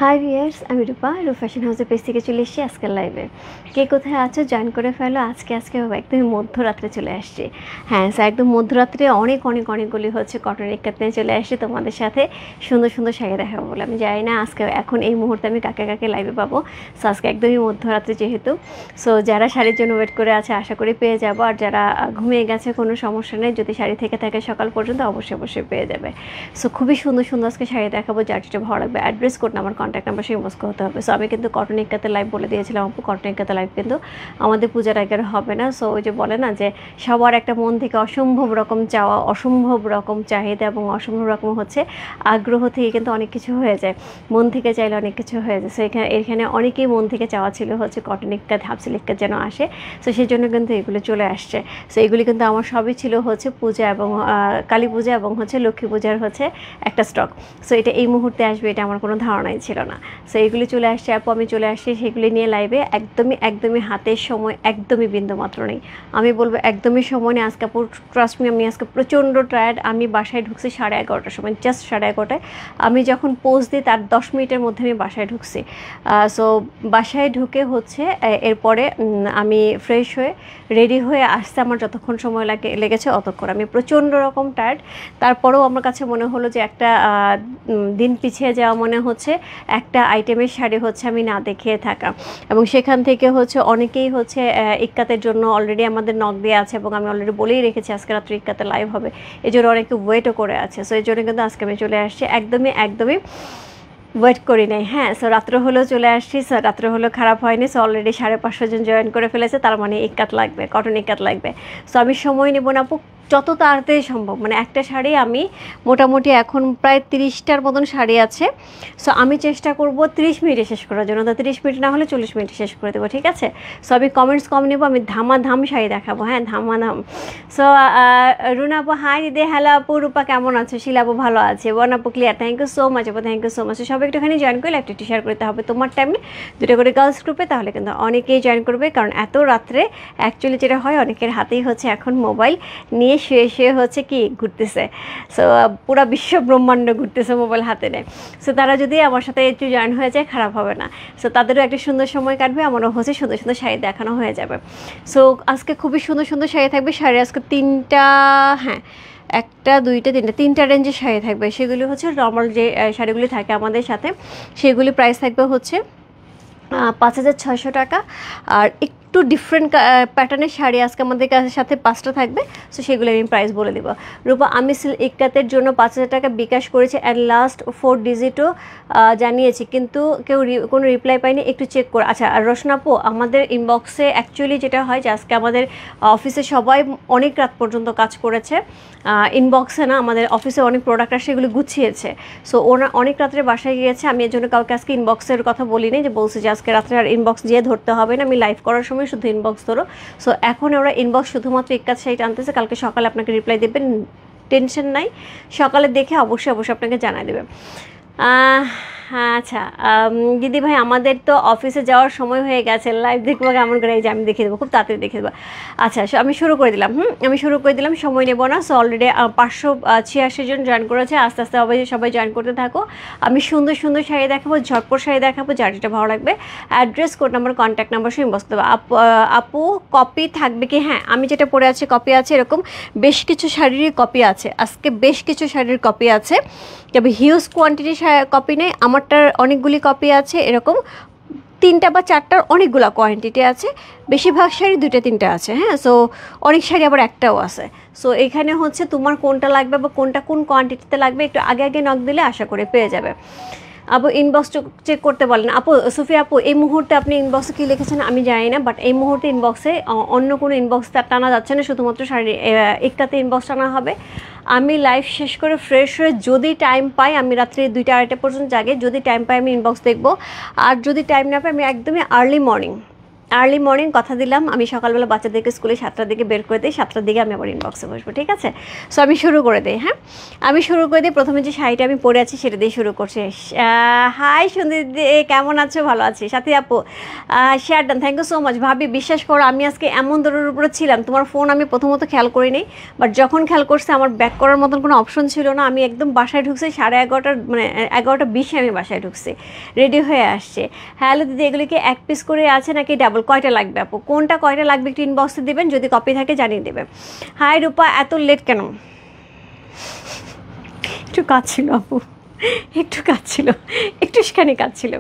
High viewers, আমি রূপা fashion হাউসের page থেকে চলে এসেছি আজকের লাইভে। কে কোথায় আছো জয়েন করে ফেলো। আজকে একদমই মধ্যরাত্রে চলে আসছি। হ্যাঁ স্যার, একদম মধ্যরাত্রে অনেকগুলি হচ্ছে কটন ইক্কাত নিয়ে চলে আসছি তোমাদের সাথে সুন্দর সুন্দর শাড়ি দেখাবো বলে। আমি জানি না আজকে এখন এই মুহূর্তে আমি কাকে লাইভে পাবো। সো আজকে একদমই মধ্যরাত্রে যেহেতু, সো যারা শাড়ির জন্য ওয়েট করে আছে আশা করি পেয়ে যাবো, আর যারা ঘুমিয়ে গেছে কোনো সমস্যা নেই, যদি শাড়ি থেকে থাকে সকাল পর্যন্ত অবশ্যই পেয়ে যাবে। সো খুবই সুন্দর সুন্দর আজকে শাড়ি দেখাবো, যার যেটা ভালো লাগবে অ্যাড্রেস কোড আমার কন্ট্যাক্ট নাম্বার সেই মস্ক হতে হবে। সো আমি কিন্তু কটন ইক্কাতে লাইভ বলে দিয়েছিলাম আপু, কটন ইক্কাতে লাইভ কিন্তু আমাদের পূজার আগের হবে না। সো ওই যে বলে না যে সবার একটা মন থেকে অসম্ভব রকম চাওয়া, অসম্ভব রকম চাহিদা এবং অসম্ভব রকম হচ্ছে আগ্রহ থেকে কিন্তু অনেক কিছু হয়ে যায়, মন থেকে চাইলে অনেক কিছু হয়ে যায়। সো এখানে অনেকেই মন থেকে চাওয়া ছিল হচ্ছে কটন ইক্কাত হাফ সিল্ক ইক্কাত যেন আসে। সো সেই জন্য কিন্তু এগুলো চলে আসছে। সো এগুলি কিন্তু আমার সবই ছিল হচ্ছে পূজা এবং কালী পূজা এবং হচ্ছে লক্ষ্মী পূজার হচ্ছে একটা স্টক। সো এটা এই মুহূর্তে আসবে এটা আমার কোনো ধারণাই ছিল না। সো এইগুলি চলে আসছে আপু, আমি চলে আসছি সেগুলি নিয়ে লাইভে। একদমই হাতের সময় একদমই বিন্দুমাত্র নেই। আমি বলবো একদমই সময় নেই আজকে আপু, ট্রাস্ট মি। আমি আজকে প্রচণ্ড টায়ার্ড। আমি বাসায় ঢুকছি 11:30টার সময়, জাস্ট 11:30টায়। আমি যখন পোস্ট দিই তার 10 মিনিটের মধ্যে আমি বাসায় ঢুকছি। সো বাসায় ঢুকে হচ্ছে এরপরে আমি ফ্রেশ হয়ে রেডি হয়ে আসতে আমার যতক্ষণ সময় লেগেছে অতক্ষণ। আমি প্রচণ্ড রকম টায়ার্ড। তারপরেও আমার কাছে মনে হলো যে একটা দিন পিছিয়ে যাওয়া মনে হচ্ছে একটা আইটেমের শাড়ি হচ্ছে আমি না দেখিয়ে থাকা। এবং সেখান থেকে হচ্ছে অনেকেই হচ্ছে ইক্কাতের জন্য অলরেডি আমাদের নক দিয়ে আছে এবং আমি অলরেডি বলেই রেখেছি আজকে রাত্রে ইক্কাতে লাইভ হবে, এই জন্য অনেকে ওয়েটও করে আছে। সো এই জন্য কিন্তু আজকে আমি চলে আসছি, একদমই ওয়েট করি নাই। হ্যাঁ, সো রাত্র হলেও চলে আসছি। সো রাত্র হলেও খারাপ হয়নি। সো অলরেডি 550 জন জয়েন করে ফেলেছে, তার মানে ইক্কাত লাগবে, কটন ইক্কাত লাগবে। সো আমি সময় নেব না আপু, যত তাড়াতাড়ি সম্ভব। মানে একটা শাড়ি আমি মোটামুটি এখন প্রায় 30টার মতন শাড়ি আছে। সো আমি চেষ্টা করব 30 মিনিটে শেষ করার জন্য। তো 30 মিনিট না হলে 40 মিনিটে শেষ করে দেবো, ঠিক আছে? সো আমি কমেন্টস কম নেবো, আমি ধামাধাম শাড়ি দেখাবো। হ্যাঁ, ধামাধাম। সো রুনা আপু হাই দিদি, হ্যালো আপু। রূপা কেমন আছো? শিলা আপু ভালো আছে। বন আপু clear, thank you so much আপু, থ্যাংক ইউ সো মাচ। সবাই একটুখানি জয়েন করে লাইভটা শেয়ার করতে হবে তোমার টাইমে, 2টা করে গার্লস গ্রুপে, তাহলে কিন্তু অনেকেই জয়েন করবে। কারণ এত রাত্রে অ্যাকচুয়ালি যেটা হয় অনেকের হাতেই হচ্ছে এখন মোবাইল নিয়ে শুয়ে হচ্ছে কি ঘুরতেছে। সো পুরো বিশ্ব ব্রহ্মাণ্ড ঘুরতেছে মোবাইল হাতে নেয়। সো তারা যদি আমার সাথে একটু জয়েন হয়ে যায় খারাপ হবে না। সো তাদেরও একটা সুন্দর সময় কাটবে, আমারও হচ্ছে সুন্দর সুন্দর শাড়ি দেখানো হয়ে যাবে। সো আজকে খুবই সুন্দর সুন্দর শাড়ি থাকবে। শাড়ি আজকে 3টা, হ্যাঁ 1টা 2টা 3টা রেঞ্জের শাড়ি থাকবে। সেগুলি হচ্ছে নর্মাল যে শাড়িগুলি থাকে আমাদের সাথে, সেগুলি প্রাইস থাকবে হচ্ছে 5600 টাকা। আর একটু ডিফারেন্ট প্যাটার্নের শাড়ি আজকে আমাদের সাথে 5টা থাকবে। সো সেগুলো আমি প্রাইস বলে দেবো। রূপা আমি ইক্কাতের জন্য 5000 টাকা বিকাশ করেছি অ্যান্ড লাস্ট 4 ডিজিটও জানিয়েছি, কিন্তু কেউ কোনো রিপ্লাই পাইনি, একটু চেক করে। আচ্ছা, আর রোশনাপু আমাদের ইনবক্সে অ্যাকচুয়ালি যেটা হয় যে আজকে আমাদের অফিসে সবাই অনেক রাত পর্যন্ত কাজ করেছে। ইনবক্সে না, আমাদের অফিসে অনেক প্রোডাক্ট আসে, এগুলো গুছিয়েছে। সো ওরা অনেক রাত্রে বাসায় গিয়েছে। আমি এর জন্য কাউকে আজকে ইনবক্সের কথা বলিনি, যে বলছি যে আজকে রাত্রে আর ইনবক্স দিয়ে ধরতে হবে না, আমি লাইভ করার সময় শুধু ইনবক্স ধরো। সো এখন ওরা ইনবক্স শুধুমাত্র ইক্কাত শাড়ি আনতেছে, কালকে সকালে আপনাকে রিপ্লাই দেবেন, টেনশন নাই। সকালে দেখে অবশ্যই আপনাকে জানাই দেবে। আচ্ছা দিদি ভাই, আমাদের তো অফিসে যাওয়ার সময় হয়ে গেছে, লাইভ দেখবো কেমন করে? এই যে আমি দেখিয়ে দেবো, খুব তাড়াতাড়ি দেখিয়ে দেবো। আচ্ছা, আমি শুরু করে দিলাম। আমি শুরু করে দিলাম, সময় নেব না। সো অলরেডি 586 জন জয়েন করেছে। আস্তে আস্তে সবাই জয়েন করতে থাকো। আমি সুন্দর সুন্দর শাড়ি দেখাবো, ঝটপট শাড়ি দেখাবো, যার যেটা ভালো লাগবে address code number contact number সব বসতে দেবো। আপু কপি থাকবে কি? হ্যাঁ, আমি যেটা পরে আছি কপি আছে, এরকম বেশ কিছু শাড়িরই কপি আছে আজকে, বেশ কিছু শাড়ির কপি আছে, তবে হিউজ কোয়ান্টিটি কপি নেই। আমারটার অনেকগুলি কপি আছে, এরকম 3টা বা 4টার অনেকগুলো কোয়ান্টিটি আছে। বেশিরভাগ শাড়ি 2টা 3টা আছে। হ্যাঁ, সো অনেক শাড়ি আবার একটাও আছে। সো এখানে হচ্ছে তোমার কোনটা লাগবে বা কোনটা কোন কোয়ান্টিটিতে লাগবে একটু আগে নক দিলে আশা করে পেয়ে যাবে। আপু ইনবক্স চেক করতে বলেন। আপু সুফিয়া আপু, এই মুহূর্তে আপনি ইনবক্সে কী লিখেছেন আমি জানি না, বাট এই মুহূর্তে ইনবক্সে অন্য কোনো ইনবক্স টানা যাচ্ছে না, শুধুমাত্র শাড়ি একটাতে ইনবক্স টানা হবে। আমি লাইভ শেষ করে ফ্রেশ হয়ে যদি টাইম পাই, আমি রাত্রি 2টা 2:30 পর্যন্ত জাগে, যদি টাইম পাই আমি ইনবক্স দেখবো। আর যদি টাইম না পাই আমি একদমই আর্লি আর্লি মর্নিং কথা দিলাম আমি সকালবেলা বাচ্চাদেরকে স্কুলে 7টার দিকে বের করে দিই, 7টার দিকে আমি আবার ইনবক্সে বসবো, ঠিক আছে? সো আমি শুরু করে দিই। হ্যাঁ, আমি শুরু করে দিই। প্রথমে যে শাড়িটা আমি পরে আছি সেটা দিয়ে শুরু করছি। হাই সুন্দরী, কেমন আছো? ভালো আছি। সাথী আপু share done, thank you so much. ভাবি বিশ্বাস করো আমি আজকে এমন দৌড়ের উপরে ছিলাম, তোমার ফোন আমি প্রথমত খেয়াল করিনি, বাট যখন খেয়াল করছে আমার ব্যাক করার মতন কোনো অপশন ছিল না। আমি একদম বাসায় ঢুকছি 11:30 মানে 11:20 আমি বাসায় ঢুকছি, রেডি হয়ে আসছে। হ্যালো দিদি, এগুলি কি এক পিস করে আছে নাকি ডাবল? কয়টা লাগবে আপু? কোনটা কয়টা লাগবে একটু ইনবক্সে দেবেন, যদি কপি থাকে জানিয়ে দেবেন। হাই রূপা, এত লেট কেন? একটু কাজ ছিল আপু, একটু কাজ ছিল, একটুখানি কাজ ছিল।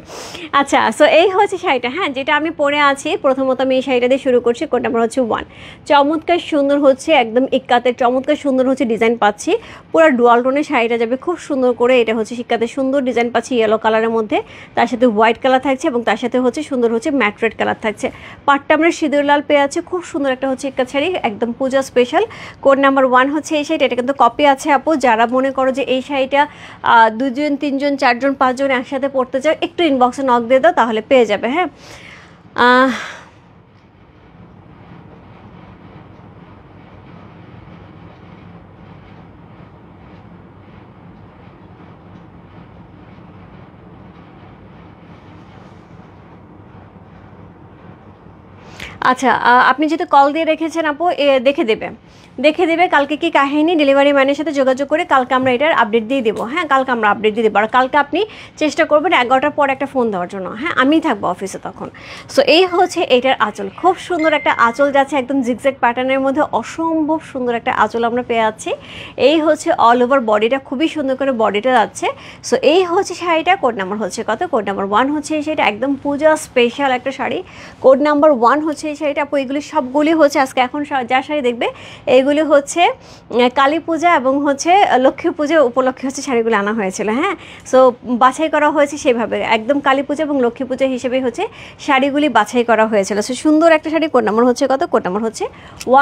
আচ্ছা, সো এই হচ্ছে শাড়িটা। হ্যাঁ, যেটা আমি পরে আছি, প্রথমত আমি এই শাড়িটা দিয়ে শুরু করছি। কোড নাম্বার হচ্ছে 1। চমৎকার সুন্দর হচ্ছে, একদম ইক্কাতের চমৎকার সুন্দর হচ্ছে ডিজাইন পাচ্ছি। পুরো ডুয়াল টোনের শাড়িটা যাবে খুব সুন্দর করে। এটা হচ্ছে ইক্কাতের সুন্দর ডিজাইন পাচ্ছি ইয়েলো কালারের মধ্যে, তার সাথে হোয়াইট কালার থাকছে এবং তার সাথে হচ্ছে সুন্দর হচ্ছে ম্যাট রেড কালার থাকছে। পাটটা আমরা সিঁদুর লাল পেয়ে আছে, খুব সুন্দর একটা হচ্ছে ইক্কাত শাড়ি, একদম পূজা স্পেশাল। কোড নাম্বার 1 হচ্ছে এই শাড়িটা। এটা কিন্তু কপি আছে আপু, যারা মনে করো যে এই শাড়িটা 2 জন 3 জন 4 জন 5 জন একসাথে পড়তে চাও, একটু ইনবক্সে নক দিয়ে দাও, তাহলে পেয়ে যাবে। হ্যাঁ, আচ্ছা, আপনি যেহেতু কল দিয়ে রেখেছেন আপু, দেখে দেবে কালকে কি কাহিনী, ডেলিভারি ম্যানের সাথে যোগাযোগ করে কালকে আমরা এটার আপডেট দিয়ে দেবো। হ্যাঁ, কালকে আমরা আপডেট দিয়ে দেবো। আর কালকে আপনি চেষ্টা করবেন 11টার পর একটা ফোন দেওয়ার জন্য। হ্যাঁ, আমিই থাকবো অফিসে তখন। সো এই হচ্ছে এটার আঁচল, খুব সুন্দর একটা আঁচল যাচ্ছে, একদম জিগজ্যাগ প্যাটার্নের মধ্যে অসম্ভব সুন্দর একটা আঁচল আমরা পেয়ে যাচ্ছি। এই হচ্ছে অল ওভার বডিটা, খুবই সুন্দর করে বডিটা যাচ্ছে। সো এই হচ্ছে শাড়িটা। কোড নাম্বার হচ্ছে কত? কোড নাম্বার 1 হচ্ছে এই শাড়িটা, একদম পূজা স্পেশাল একটা শাড়ি। কোড নাম্বার 1 হচ্ছে এই শাড়িটা আপু। এগুলি সবগুলি হচ্ছে আজকে এখন যা শাড়ি দেখবে এইগুলি হচ্ছে কালী পূজা এবং হচ্ছে লক্ষ্মী পূজা উপলক্ষে হচ্ছে শাড়িগুলো আনা হয়েছিল। হ্যাঁ, সো বাছাই করা হয়েছে সেভাবে, একদম কালী পূজা এবং লক্ষ্মী পূজা হিসেবে হচ্ছে শাড়িগুলি বাছাই করা হয়েছিল। সো সুন্দর একটা শাড়ি। কোড নাম্বার হচ্ছে কত? কোড নাম্বার হচ্ছে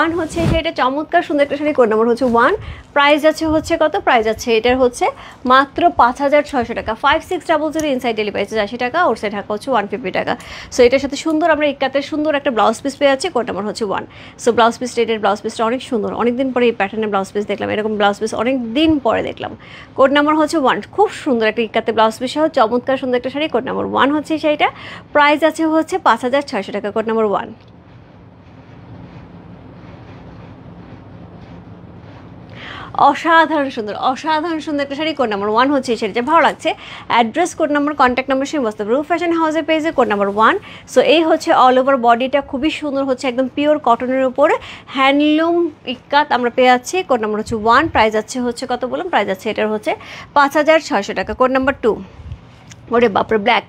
1 হচ্ছে এই শাড়িটা, চমৎকার সুন্দর একটা শাড়ি। কোড নাম্বার হচ্ছে 1। প্রাইস আছে হচ্ছে কত? প্রাইস আছে এটার হচ্ছে মাত্র 5,600 টাকা। 5600 ইনসাইড ডেলিভারি চার্জ 80 টাকা, ওর সাইড ঢাকা হচ্ছে 150 টাকা। সো এটার সাথে সুন্দর আমরা ইক্কাতের সুন্দর একটা ব্লাউজ পিস পেয়ে যাচ্ছি। কোড নাম্বার হচ্ছে 1। সো ব্লাউজ পিস, এটার ব্লাউজ পিসটা অনেক সুন্দর, অনেকদিন পরে এই প্যাটার্নের ব্লাউজ পিস দেখলাম, এরকম ব্লাউজ পিস অনেক দিন পরে দেখলাম। কোড নাম্বার হচ্ছে 1। খুব সুন্দর একটা ইক্কাতে ব্লাউজ পিস সহ চমৎকার সুন্দর একটা শাড়ি। কোড নাম্বার 1 হচ্ছে শাড়িটা। প্রাইস আছে হচ্ছে 5,600 টাকা। Code number 1। অসাধারণ সুন্দর, অসাধারণ সুন্দর একটা শাড়ি। কোড নাম্বার 1 হচ্ছে এই শাড়িটা, ভালো লাগছে। Address, code number, contact number সে বসতে রূপ ফ্যাশন হাউসের পেজে। Code number 1। সো এই হচ্ছে অল ওভার বডিটা, খুবই সুন্দর হচ্ছে, একদম পিওর কটনের উপর হ্যান্ডলুম ইক্কাত আমরা পেয়ে যাচ্ছি। কোড নাম্বার হচ্ছে 1। প্রাইস আছে হচ্ছে কত বলুন? প্রাইস আছে এটার হচ্ছে 5,600 টাকা। Code number 2। ওরে বাপরে, ব্ল্যাক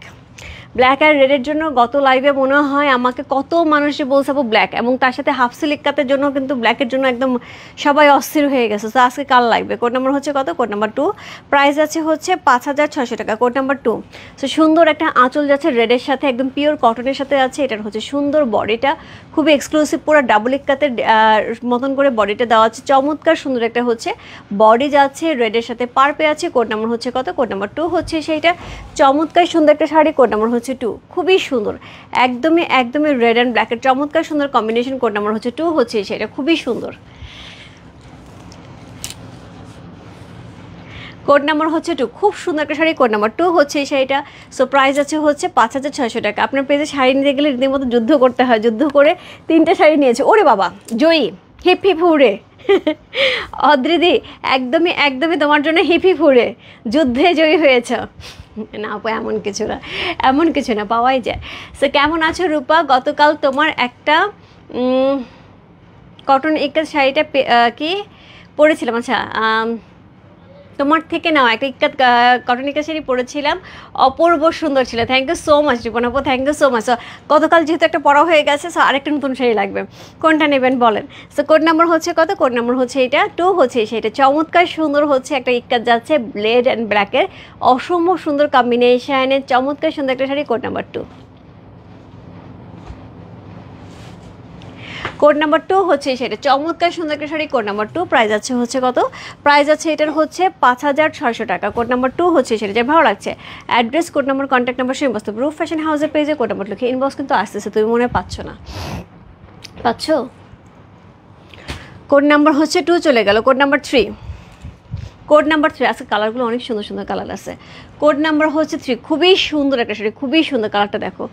আর রেডের জন্য গত লাইভে মনে হয় আমাকে কত মানুষই বলছে আপু ব্ল্যাক, এবং তার সাথে হাফ সিলিকাতের জন্য কিন্তু ব্ল্যাকের জন্য একদম সবাই অস্থির হয়ে গেছে। তো আজকে কাল লাগবে। কোড নাম্বার হচ্ছে কত? Code number 2। প্রাইস আছে হচ্ছে 5,600 টাকা। Code number 2। সো সুন্দর একটা আঁচল যাচ্ছে রেডের সাথে, একদম পিওর কটনের সাথে আছে। এটার হচ্ছে সুন্দর বডিটা, খুবই এক্সক্লুসিভ, পুরো ডাবল ইক্কাতের মতন করে বডিটা দেওয়া আছে। চমৎকার সুন্দর একটা হচ্ছে বডি যাচ্ছে রেডের সাথে, পার পেয়ে আছে। কোড নাম্বার হচ্ছে কত? কোড নাম্বার 2 হচ্ছে সেইটা। চমৎকার সুন্দর একটা শাড়ি। কোড নাম্বার হচ্ছে 2। খুবই সুন্দর, একদমই রেড অ্যান্ড ব্ল্যাকের চমৎকার সুন্দর কম্বিনেশন। কোড নাম্বার হচ্ছে 2 হচ্ছে সেটা, খুবই সুন্দর। কোড নাম্বার হচ্ছে 2। খুব সুন্দর একটা শাড়ি। কোড নাম্বার 2 হচ্ছে এই শাড়িটা। সো প্রাইস আছে হচ্ছে 5,600 টাকা। আপনার পেজে শাড়ি নিতে গেলে রীতিমতো যুদ্ধ করতে হয়, যুদ্ধ করে 3টে শাড়ি নিয়েছে। ওরে বাবা, জয়ী, হিপ হিপ হুড়ে। অদ্রিদি, একদমই তোমার জন্য হিপ হিপ হুড়ে, যুদ্ধে জয়ী হয়েছ। না আপু, এমন কিছু না, পাওয়াই যায়। সো কেমন আছো রূপা? গতকাল তোমার একটা কটন ইক্কাত শাড়িটা কি পরেছিলাম। আচ্ছা, তোমার থেকে নাও একটা ইক্কাত কটন ইক্কাত শাড়ি পরেছিলাম, অপূর্ব সুন্দর ছিল। Thank you so much Ripon আপু, থ্যাংক ইউ সো মাচ। গতকাল যেহেতু একটা পরা হয়ে গেছে, সো আরেকটা নতুন শাড়ি লাগবে, কোনটা নেবেন বলেন? সো কোড নাম্বার হচ্ছে কত? কোড নাম্বার হচ্ছে এটা 2 হচ্ছে সেটা। চমৎকার সুন্দর হচ্ছে একটা ইক্কাত যাচ্ছে ব্লেড অ্যান্ড ব্ল্যাকের, অসম্ভব সুন্দর কম্বিনেশনের চমৎকার সুন্দর একটা sari. Code number 2। Code number 2 হচ্ছে সেটা চমৎকার সুন্দর একটা শাড়ি, কোড নাম্বার 2 প্রাইস আছে হচ্ছে কত, প্রাইস আছে এটার হচ্ছে 5600 টাকা। কোড নাম্বার 2 হচ্ছে সেটা, যে ভালো লাগছে address, code number, contact number সেই বস্তু রূপ ফ্যাশন হাউসের পেজে কোড নাম্বার লিখে ইনবক্স কিন্তু আসতেছে, তুমি মনে পাচ্ছ না, পাচ্ছ? কোড নাম্বার হচ্ছে 2 চলে গেল। কোড নাম্বার 3, কোড নাম্বার 3 আজকে কালারগুলো অনেক সুন্দর সুন্দর কালার আছে। কোড নাম্বার হচ্ছে 3, খুবই সুন্দর একটা শাড়ি, খুবই সুন্দর, কালারটা দেখো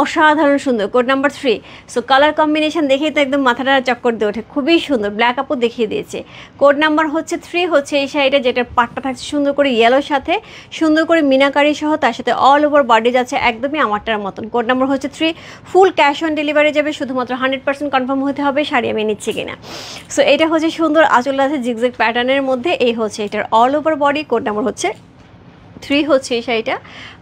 অসাধারণ সুন্দর। Code number 3, so colour combination দেখেই তো একদম মাথাটা চক্কর দিয়ে ওঠে, খুবই সুন্দর, ব্ল্যাক আপও দেখিয়ে দিয়েছে। কোড নাম্বার হচ্ছে 3 হচ্ছে এই শাড়িটা, যেটার পাটটা থাকছে সুন্দর করে ইয়েলোর সাথে, সুন্দর করে মিনাকারি সহ, তার সাথে অল ওভার বডি যাচ্ছে একদমই আমারটার মতন। কোড নাম্বার হচ্ছে 3, ফুল ক্যাশ অন ডেলিভারি যাবে, শুধুমাত্র 100% কনফার্ম হতে হবে শাড়ি আমি নিচ্ছি কিনা। সো এটা হচ্ছে সুন্দর আঁচল আছে জিগজ্যাগ প্যাটার্নের মধ্যে, এই হচ্ছে এটার all over body. Code number হচ্ছে 3 হচ্ছে এই শাড়িটা,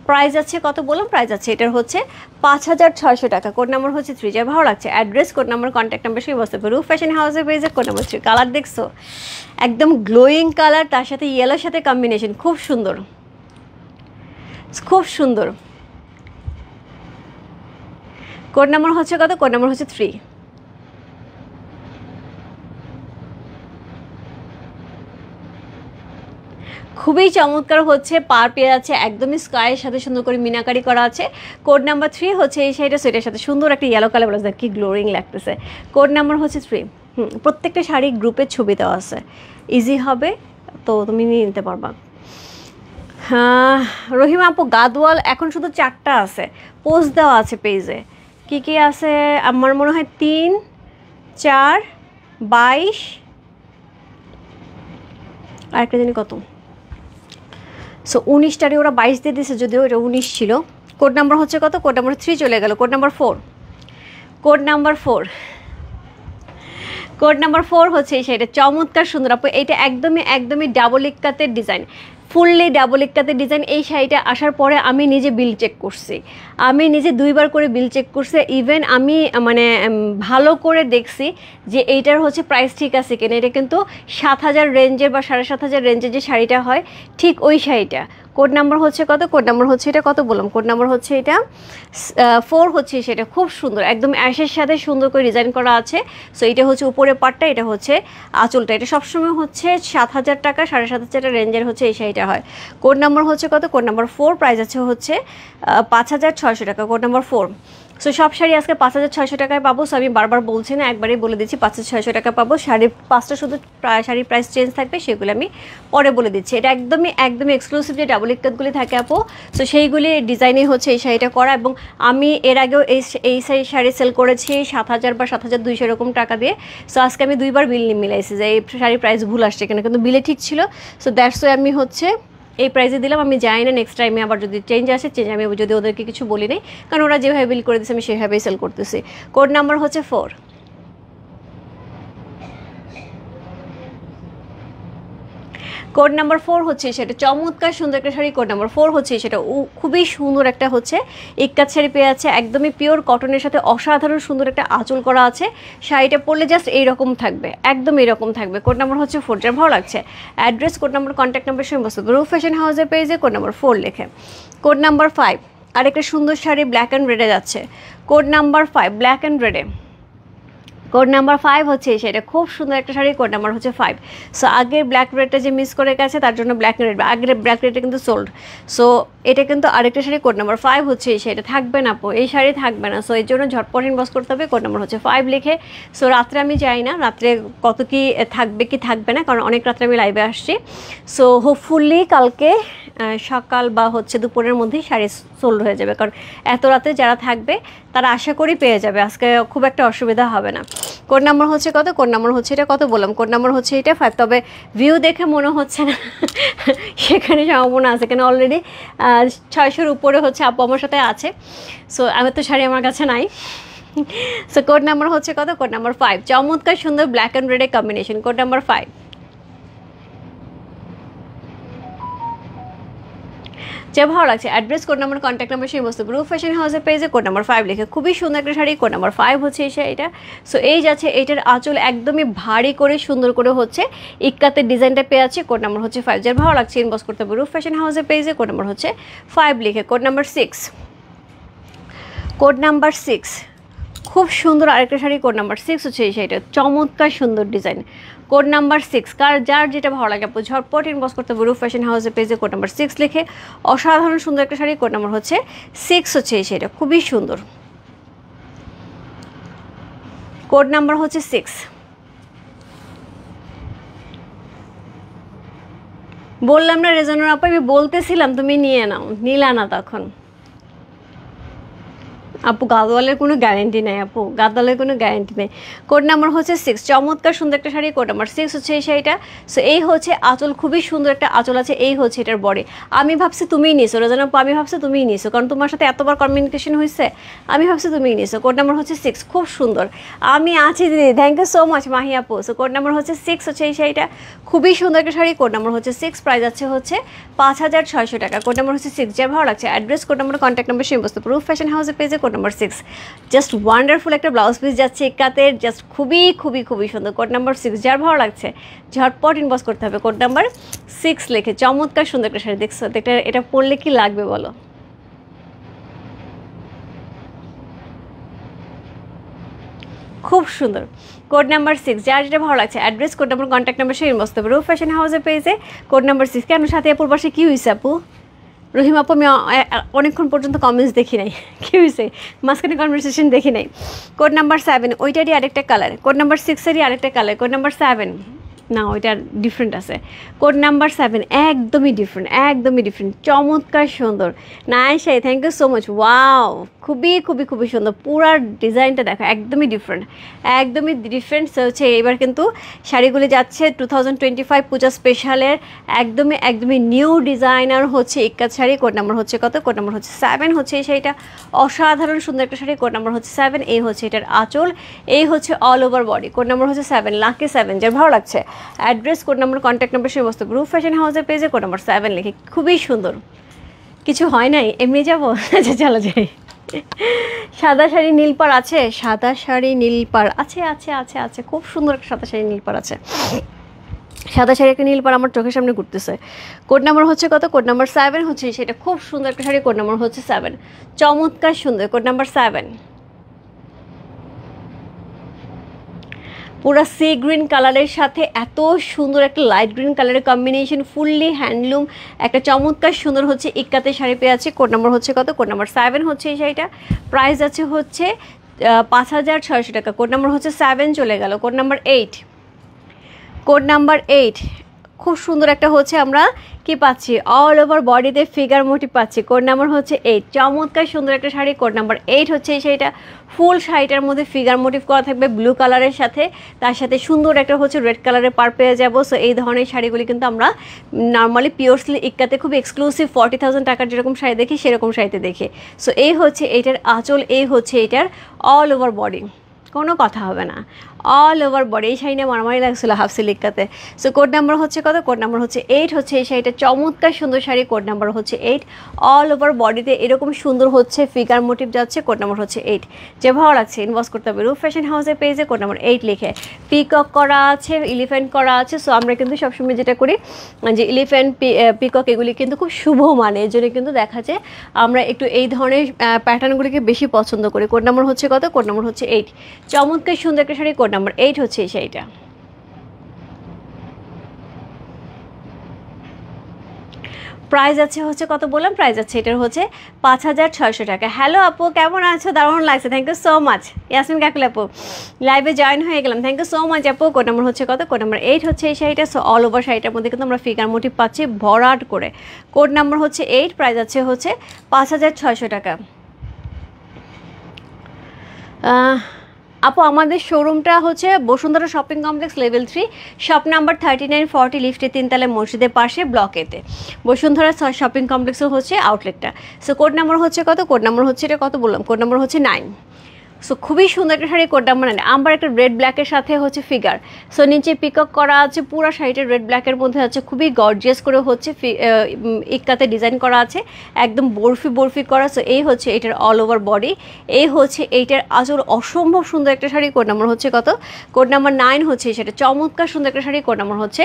প্রাইস আছে কত বললাম, প্রাইস আছে এটার হচ্ছে 5600 টাকা। কোড নাম্বার হচ্ছে 3, যা ভালো লাগছে address, code number, contact number সেই বস্তু রূপ ফ্যাশন হাউসের পেজে। কোড নাম্বার 3, কালার দেখছো একদম গ্লোয়িং কালার, তার সাথে ইয়েলোর সাথে কম্বিনেশন, খুব সুন্দর, খুব সুন্দর। কোড নাম্বার হচ্ছে কত, কোড নাম্বার হচ্ছে 3। খুবই চমৎকার হচ্ছে, পার পেয়ে আছে একদমই স্কাইয়ের সাথে সুন্দর করে মিনাকারি করা আছে। কোড নাম্বার 3 হচ্ছে এই শাড়িটা, সেটার সাথে সুন্দর একটা ইয়েলো কালার ব্লাউজ, কি গ্লোরিং লাগতেছে। কোড নাম্বার হচ্ছে 3। প্রত্যেকটা শাড়ি গ্রুপের ছবি দেওয়া আছে, ইজি হবে তো তুমি নিয়ে নিতে পারবা। হ্যাঁ রহিমা আপু, গাদওয়াল এখন শুধু 4টা আছে, পোস্ট দেওয়া আছে পেজে। কি কি আছে আমার মনে হয় 3, 4, 22 আরেকটা জানি কত, সো 19টারে ওরা 22 দিয়ে দিয়েছে, যদিও এটা 19 ছিল। কোড নাম্বার হচ্ছে কত, কোড নাম্বার 3 চলে গেল। Code number 4, code number 4, code number 4 হচ্ছে সেটা চমৎকার সুন্দর আপু, এটা একদমই একদমই ডাবল ইক্কাতের ডিজাইন, ফুললি ডাবল ইক্কাতের ডিজাইন। এই শাড়িটা আসার পরে আমি নিজে বিল চেক করছি, আমি নিজে 2বার করে বিল চেক করছি, ইভেন আমি মানে ভালো করে দেখছি যে এইটার হচ্ছে প্রাইস ঠিক আছে কিনা। এটা কিন্তু 7000 রেঞ্জের বা 7500 রেঞ্জের যে শাড়িটা হয় ঠিক ওই শাড়িটা। কোড নাম্বার হচ্ছে কত, কোড নাম্বার হচ্ছে এটা কত বললাম, কোড নাম্বার হচ্ছে এটা 4 হচ্ছে সেটা, খুব সুন্দর একদম অ্যাশের সাথে সুন্দর করে ডিজাইন করা আছে। সো এটা হচ্ছে উপরের পাটটা, এটা হচ্ছে আঁচলটা। এটা সবসময় হচ্ছে 7000 টাকা 7500 রেঞ্জের হচ্ছে এই শাড়িটা হয়। কোড নাম্বার হচ্ছে কত, কোড নাম্বার 4, প্রাইস আছে হচ্ছে 5600 টাকা। কোড নাম্বার 4, সো সব শাড়ি আজকে 5600 টাকায় পাবো। সো আমি বারবার বলছি না, একবারেই বলে দিচ্ছি 5600 টাকা পাবো। শাড়ির 5টা শুধু শাড়ির প্রাইস চেঞ্জ থাকবে, সেগুলো আমি পরে বলে দিচ্ছি। এটা একদমই একদমই এক্সক্লুসিভ যে ডাবল ইক্কাতগুলি থাকে আপু, সো সেইগুলি ডিজাইনে হচ্ছে এই শাড়িটা করা। এবং আমি এর আগেও এই শাড়ি সেল করেছি 7000 বা 7200 এরকম টাকা দিয়ে। সো আজকে আমি 2বার বিল মিলাইছি যে এই শাড়ির প্রাইস ভুল আসছে কিনা, কিন্তু বিলে ঠিক ছিল। সো দ্যাটস ওয়াই আমি হচ্ছে এই প্রাইসে দিলাম। আমি জানি না নেক্সট টাইমে আবার যদি চেঞ্জ আসে, আমি যদি ওদেরকে কিছু বলি নাই, কারণ ওরা যেভাবে বিল করে দিচ্ছে আমি সেভাবেই সেল করতেছি। কোড নাম্বার হচ্ছে 4, কোড নাম্বার 4 হচ্ছে সেটা চমৎকার সুন্দর একটা শাড়ি। কোড নাম্বার 4 হচ্ছে সেটা খুবই সুন্দর একটা হচ্ছে ইক্কাত শাড়ি পেয়ে আছে, একদমই পিওর কটনের সাথে অসাধারণ সুন্দর একটা আঁচল করা আছে। শাড়িটা পরলে জাস্ট এইরকম থাকবে, একদম এইরকম থাকবে। কোড নাম্বার হচ্ছে 4, যার ভালো লাগছে address, code number, contact number সব বস্তু রূপ ফ্যাশন হাউসের পেজে কোড নাম্বার 4 লেখে। কোড নাম্বার 5, আরেকটা সুন্দর শাড়ি ব্ল্যাক অ্যান্ড রেডে যাচ্ছে। কোড নাম্বার 5, ব্ল্যাক অ্যান্ড রেডে। কোড নাম্বার 5 হচ্ছে সেটা, খুব সুন্দর একটা শাড়ি। কোড নাম্বার হচ্ছে 5। সো আগের ব্ল্যাক রেডটা যে মিস করে গেছে তার জন্য ব্ল্যাক রেড, আগের ব্ল্যাক রেডটা কিন্তু সোল্ড। সো এটা কিন্তু আরেকটা শাড়ি। কোড নাম্বার 5 হচ্ছে সেটা, থাকবে না আপু, এই শাড়ি থাকবে না। সো এর জন্য ঝটপট ইনবক্স করতে হবে, কোড নাম্বার হচ্ছে 5 লিখে। সো রাত্রে আমি যাই না, রাত্রে কত কি থাকবে কি থাকবে না, কারণ অনেক রাত্রে আমি লাইভে আসছি। সো হোপফুলি কালকে সকাল বা হচ্ছে দুপুরের মধ্যেই শাড়ি সোল্ড হয়ে যাবে, কারণ এত রাতে যারা থাকবে তারা আশা করি পেয়ে যাবে, আজকে খুব একটা অসুবিধা হবে না। কোড নাম্বার হচ্ছে কত, কোড নাম্বার হচ্ছে এটা কত বললাম, কোড নাম্বার হচ্ছে এটা 5। তবে ভিউ দেখে মনে হচ্ছে না সেখানে সম্ভাবনা আছে, কেন অলরেডি 600-র উপরে হচ্ছে আপু আমার সাথে আছে। সো আমি তো শাড়ি আমার কাছে নাই। সো কোড নাম্বার হচ্ছে কত, কোড নাম্বার 5, চমৎকার সুন্দর ব্ল্যাক অ্যান্ড রেডের কম্বিনেশন। কোড নাম্বার 5, যে ভালো লাগছে address, code number, contact number সেই বস্তু রূপ ফ্যাশন হাউসের পেজে কোড নাম্বার 5 লিখে। খুবই সুন্দর একটা শাড়ি। কোড নাম্বার 5 হচ্ছে এই শাড়িটা। সো এই যাচ্ছে, এইটার আঁচল একদমই ভারী করে সুন্দর করে হচ্ছে ইক্কাতের ডিজাইনটা পেয়ে আছে। কোড নাম্বার হচ্ছে 5, যার ভালো লাগছে ইনবক্স করতে হবে রূপ ফ্যাশন হাউসের পেজে। কোড নাম্বার হচ্ছে 5 লিখে। কোড নাম্বার 6, কোড নাম্বার 6, খুব সুন্দর আরেকটা শাড়ি, কোড নাম্বার 6 হচ্ছে এই শাড়িটা, চমৎকার সুন্দর ডিজাইন, কোড নাম্বার 6। যার যেটা ভালো লাগে আপু ঝটপট ইনবক্স করতে হবে রূপ ফ্যাশন হাউসের পেজে কোড নাম্বার 6 লিখে। অসাধারণ সুন্দর একটা শাড়ি, কোড নাম্বার হচ্ছে 6 হচ্ছে এই শাড়িটা, খুবই সুন্দর, কোড নাম্বার হচ্ছে 6। বললাম না রেজনের আপু, আমি বলতেছিলাম তুমি নিয়ে নাও, নিলা না তখন। আপু গাদওয়ালের কোনো গ্যারেন্টি নেই, আপু গাদওয়ালের কোনো গ্যারেন্টি নেই। কোড নাম্বার হচ্ছে 6, চমৎকার সুন্দর একটা শাড়ি, কোড নাম্বার 6 হচ্ছে এই শাড়িটা। সো এই হচ্ছে আঁচল, খুবই সুন্দর একটা আঁচল আছে, এই হচ্ছে এটার বডি। আমি ভাবছি তুমিই নিছো রেজান আপু, আমি ভাবছি তুমিই নিছো, কারণ তোমার সাথে এতবার কমিউনিকেশন হয়েছে, আমি ভাবছি তুমিই নিছো। কোড নাম্বার হচ্ছে 6, খুব সুন্দর। আমি আছি দিদি, thank you so much Mahi আপু। সো কোড নাম্বার হচ্ছে 6 হচ্ছে এই শাড়িটা, খুবই সুন্দর একটা শাড়ি, কোড নাম্বার হচ্ছে 6, প্রাইস আছে হচ্ছে 5600 টাকা। কোড নাম্বার হচ্ছে 6, যার ভালো লাগছে address, code number, contact number, সেই বস্তু রূপ ফ্যাশন হাউসের পেজে কোড নাম্বার 6। জাস্ট ওয়ান্ডারফুল একটা ব্লাউজ পিস যাচ্ছে ইক্কাতের, জাস্ট খুবই খুবই খুবই সুন্দর, কোড নাম্বার 6। যার ভালো লাগছে ঝটপট ইনবক্স করতে হবে কোড নাম্বার 6 লিখে। চমৎকার সুন্দর একটা শাড়ি, দেখছো এটা পরলে কি লাগবে বলো। খুব সুন্দর, কোড নাম্বার 6। যার যেটা ভালো লাগছে address, code number, contact number, সেই ইনবক্স করতে হবে রূপ ফ্যাশন হাউসের পেজে কোড নাম্বার 6। কেন সাথে আপুর পাশে কী হয়েছে আপু? রহিম আপু আমি অনেকক্ষণ পর্যন্ত কমেন্টস দেখি নাই, কী হয়েছে মাঝখানে কনভারসেশন দেখি নাই। কোড নাম্বার 7, ওইটারই আরেকটা কালার, কোড নাম্বার 6-এরই আরেকটা কালার, কোড নাম্বার 7 না ওইটা ডিফারেন্ট আছে, কোড নাম্বার 7 একদমই ডিফারেন্ট, একদমই ডিফারেন্ট, চমৎকার সুন্দর। Nice, thank you so much. Wow, খুবই খুবই খুবই সুন্দর, পুরো ডিজাইনটা দেখো একদমই ডিফারেন্ট, একদমই ডিফারেন্ট। হচ্ছে এবার কিন্তু শাড়িগুলি যাচ্ছে 2025 পূজা স্পেশালের একদমই একদমই নিউ ডিজাইনার হচ্ছে ইক্কাত শাড়ি। কোড নাম্বার হচ্ছে কত? কোড নাম্বার হচ্ছে 7 হচ্ছে এই শাড়িটা, অসাধারণ সুন্দর একটা শাড়ি, কোড নাম্বার হচ্ছে 7। এই হচ্ছে এটার আঁচল, এই হচ্ছে all over body, code number হচ্ছে 7, লাকি 7। যার ভালো লাগছে address, code number, contact number, সেই বস্তু গ্রুপ ফ্যাশন হাউসের পেজে কোড নাম্বার 7 লিখে। খুবই সুন্দর, কিছু হয় নাই, এমনি যাবো। আচ্ছা চলো যাই। সাদা শাড়ি নীল পাড় আছে, সাদা শাড়ি নীল পাড় আছে, আছে আছে আছে, খুব সুন্দর একটা সাদা শাড়ি নীল পাড় আছে। সাদা শাড়ি একটা নীল পাড় আমার চোখের সামনে ঘুরতেছে। কোড নাম্বার হচ্ছে কত? কোড নাম্বার 7 হচ্ছে সেটা, খুব সুন্দর একটা শাড়ি, কোড নাম্বার হচ্ছে 7, চমৎকার সুন্দর, কোড নাম্বার 7। পুরো সি গ্রিন কালারের সাথে এত সুন্দর একটা লাইট গ্রিন কালারের কম্বিনেশন, ফুললি হ্যান্ডলুম একটা চমৎকার সুন্দর হচ্ছে ইক্কাতে শাড়ি পেয়ে আছে। কোড নাম্বার হচ্ছে কত? কোড নাম্বার 7 হচ্ছে এই শাড়িটা, প্রাইস আছে হচ্ছে 5600 টাকা। কোড নাম্বার হচ্ছে 7 চলে গেল। কোড নাম্বার 8, কোড নাম্বার 8 খুব সুন্দর একটা হচ্ছে আমরা কি পাচ্ছি, অল ওভার বডিতে ফিগার মোটিভ পাচ্ছি। কোড নাম্বার হচ্ছে 8, চমৎকার সুন্দর একটা শাড়ি, কোড নাম্বার 8 হচ্ছে এই শাড়িটা। ফুল শাড়িটার মধ্যে ফিগার মোটিভ করা থাকবে ব্লু কালারের সাথে, তার সাথে সুন্দর একটা হচ্ছে রেড কালারের পার পেয়ে যাবো। সো এই ধরনের শাড়িগুলি কিন্তু আমরা নর্মালি পিওরসলি ইক্কাতে খুব এক্সক্লুসিভ 40,000 টাকার যেরকম শাড়ি দেখি সেরকম শাড়িতে দেখি। সো এই হচ্ছে এইটার আঁচল, এই হচ্ছে এইটার অল ওভার বডি, কোনো কথা হবে না, অল ওভার বডি। এই শাড়িটা মারামারি লাগছিল হাফ সিলিকাতে। সো কোড নাম্বার হচ্ছে কত? কোড নাম্বার হচ্ছে 8 হচ্ছে এই শাড়িটা, চমৎকার সুন্দর শাড়ি, কোড নাম্বার হচ্ছে 8। অল ওভার বডিতে এরকম সুন্দর হচ্ছে ফিগার মোটিভ যাচ্ছে, কোড নাম্বার হচ্ছে 8। যে ভালো লাগছে ইনবক্স করতে হবে রূপ ফ্যাশন হাউসের পেজে কোড নাম্বার 8 লিখে। পিকক করা আছে, এলিফ্যান্ট করা আছে। সো আমরা কিন্তু সবসময় যেটা করি যে এলিফ্যান্ট পিকক এগুলি কিন্তু খুব শুভ মানে, এর জন্য কিন্তু দেখা যায় আমরা একটু এই ধরনের প্যাটার্নগুলিকে বেশি পছন্দ করি। কোড নাম্বার হচ্ছে কত? কোড নাম্বার হচ্ছে 8, চমৎকার সুন্দর একটা শাড়ি, কোড নাম্বার 8 হচ্ছে এই শাড়িটা। প্রাইস আছে হচ্ছে কত বললাম? প্রাইস আছে এটার হচ্ছে 5600 টাকা। হ্যালো আপু, কেমন আছো? দারুণ লাগছে, thank you so much. Yasmin Kakul আপু লাইভে জয়েন হয়ে গেলাম, থ্যাংক ইউ সো মাচ আপু। কোড নাম্বার হচ্ছে কত? কোড নাম্বার 8 হচ্ছে এই শাড়িটা। সো অল ওভার শাড়িটার মধ্যে কিন্তু আমরা ফিগার মোটিভ পাচ্ছি ভরাট করে। কোড নাম্বার হচ্ছে 8, প্রাইস আছে হচ্ছে 5600 টাকা। আপু আমাদের শোরুমটা হচ্ছে Bashundhara shopping complex level 3, shop number 3940, লিফটে 3 তলায় মসজিদের পাশে ব্লকেতে বসুন্ধরা শপিং কমপ্লেক্সও হচ্ছে আউটলেটটা। সো কোড নাম্বার হচ্ছে কত? কোড নাম্বার হচ্ছে এটা কত বললাম? কোড নাম্বার হচ্ছে 9। সো খুবই সুন্দর একটা শাড়ি, কোড নাম্বার 9। আমার একটা রেড ব্ল্যাকের সাথে হচ্ছে ফিগার, সো নিচে পিকক করা আছে, পুরো শাড়িটা রেড ব্ল্যাকের মধ্যে আছে, খুবই গর্জিয়াস করে হচ্ছে ইক্কাতে ডিজাইন করা আছে, একদম বরফি বরফি করা। সো এই হচ্ছে এটার অল ওভার বডি, এই হচ্ছে এইটার আঁচল, অসম্ভব সুন্দর একটা শাড়ি। কোড নাম্বার হচ্ছে কত? কোড নাম্বার 9 হচ্ছে সেটা, চমৎকার সুন্দর একটা শাড়ি, কোড নাম্বার হচ্ছে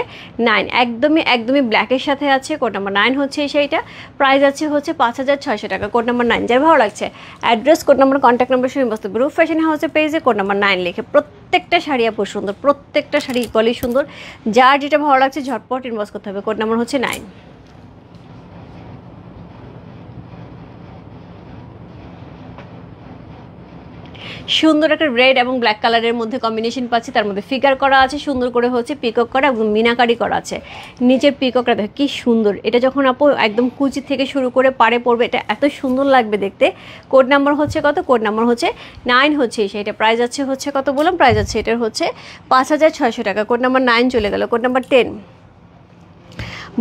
9, একদমই একদমই ব্ল্যাকের সাথে আছে। কোড নাম্বার 9 হচ্ছে এই শাড়িটা, প্রাইস আছে হচ্ছে 5600 টাকা। কোড নাম্বার 9, যার ভালো লাগছে address, code number, contact number, সেই বস্তু রূপ ফ্যাশন হাউসের পেজে কোড নাম্বার 9 লিখে। প্রত্যেকটা শাড়ি আপু সুন্দর, প্রত্যেকটা শাড়ি ইকুয়ালি সুন্দর। যার যেটা ভালো লাগছে ঝটপট ইনবক্স করতে হবে। কোড নাম্বার হচ্ছে 9। সুন্দর একটা রেড এবং ব্ল্যাক কালারের মধ্যে কম্বিনেশন পাচ্ছি, তার মধ্যে ফিগার করা আছে, সুন্দর করে হচ্ছে পিকক করা এবং মিনাকারি করা আছে। নিচের পিককটা দেখো কি সুন্দর। এটা যখন আপু একদম কুচি থেকে শুরু করে পাড়ে পড়বে, এটা এত সুন্দর লাগবে দেখতে। কোড নাম্বার হচ্ছে কত? কোড নাম্বার হচ্ছে 9 হচ্ছে সেটা। প্রাইস আছে হচ্ছে কত বললাম? প্রাইস আছে এটার হচ্ছে 5600 টাকা। কোড নাম্বার 9 চলে গেল। কোড নাম্বার 10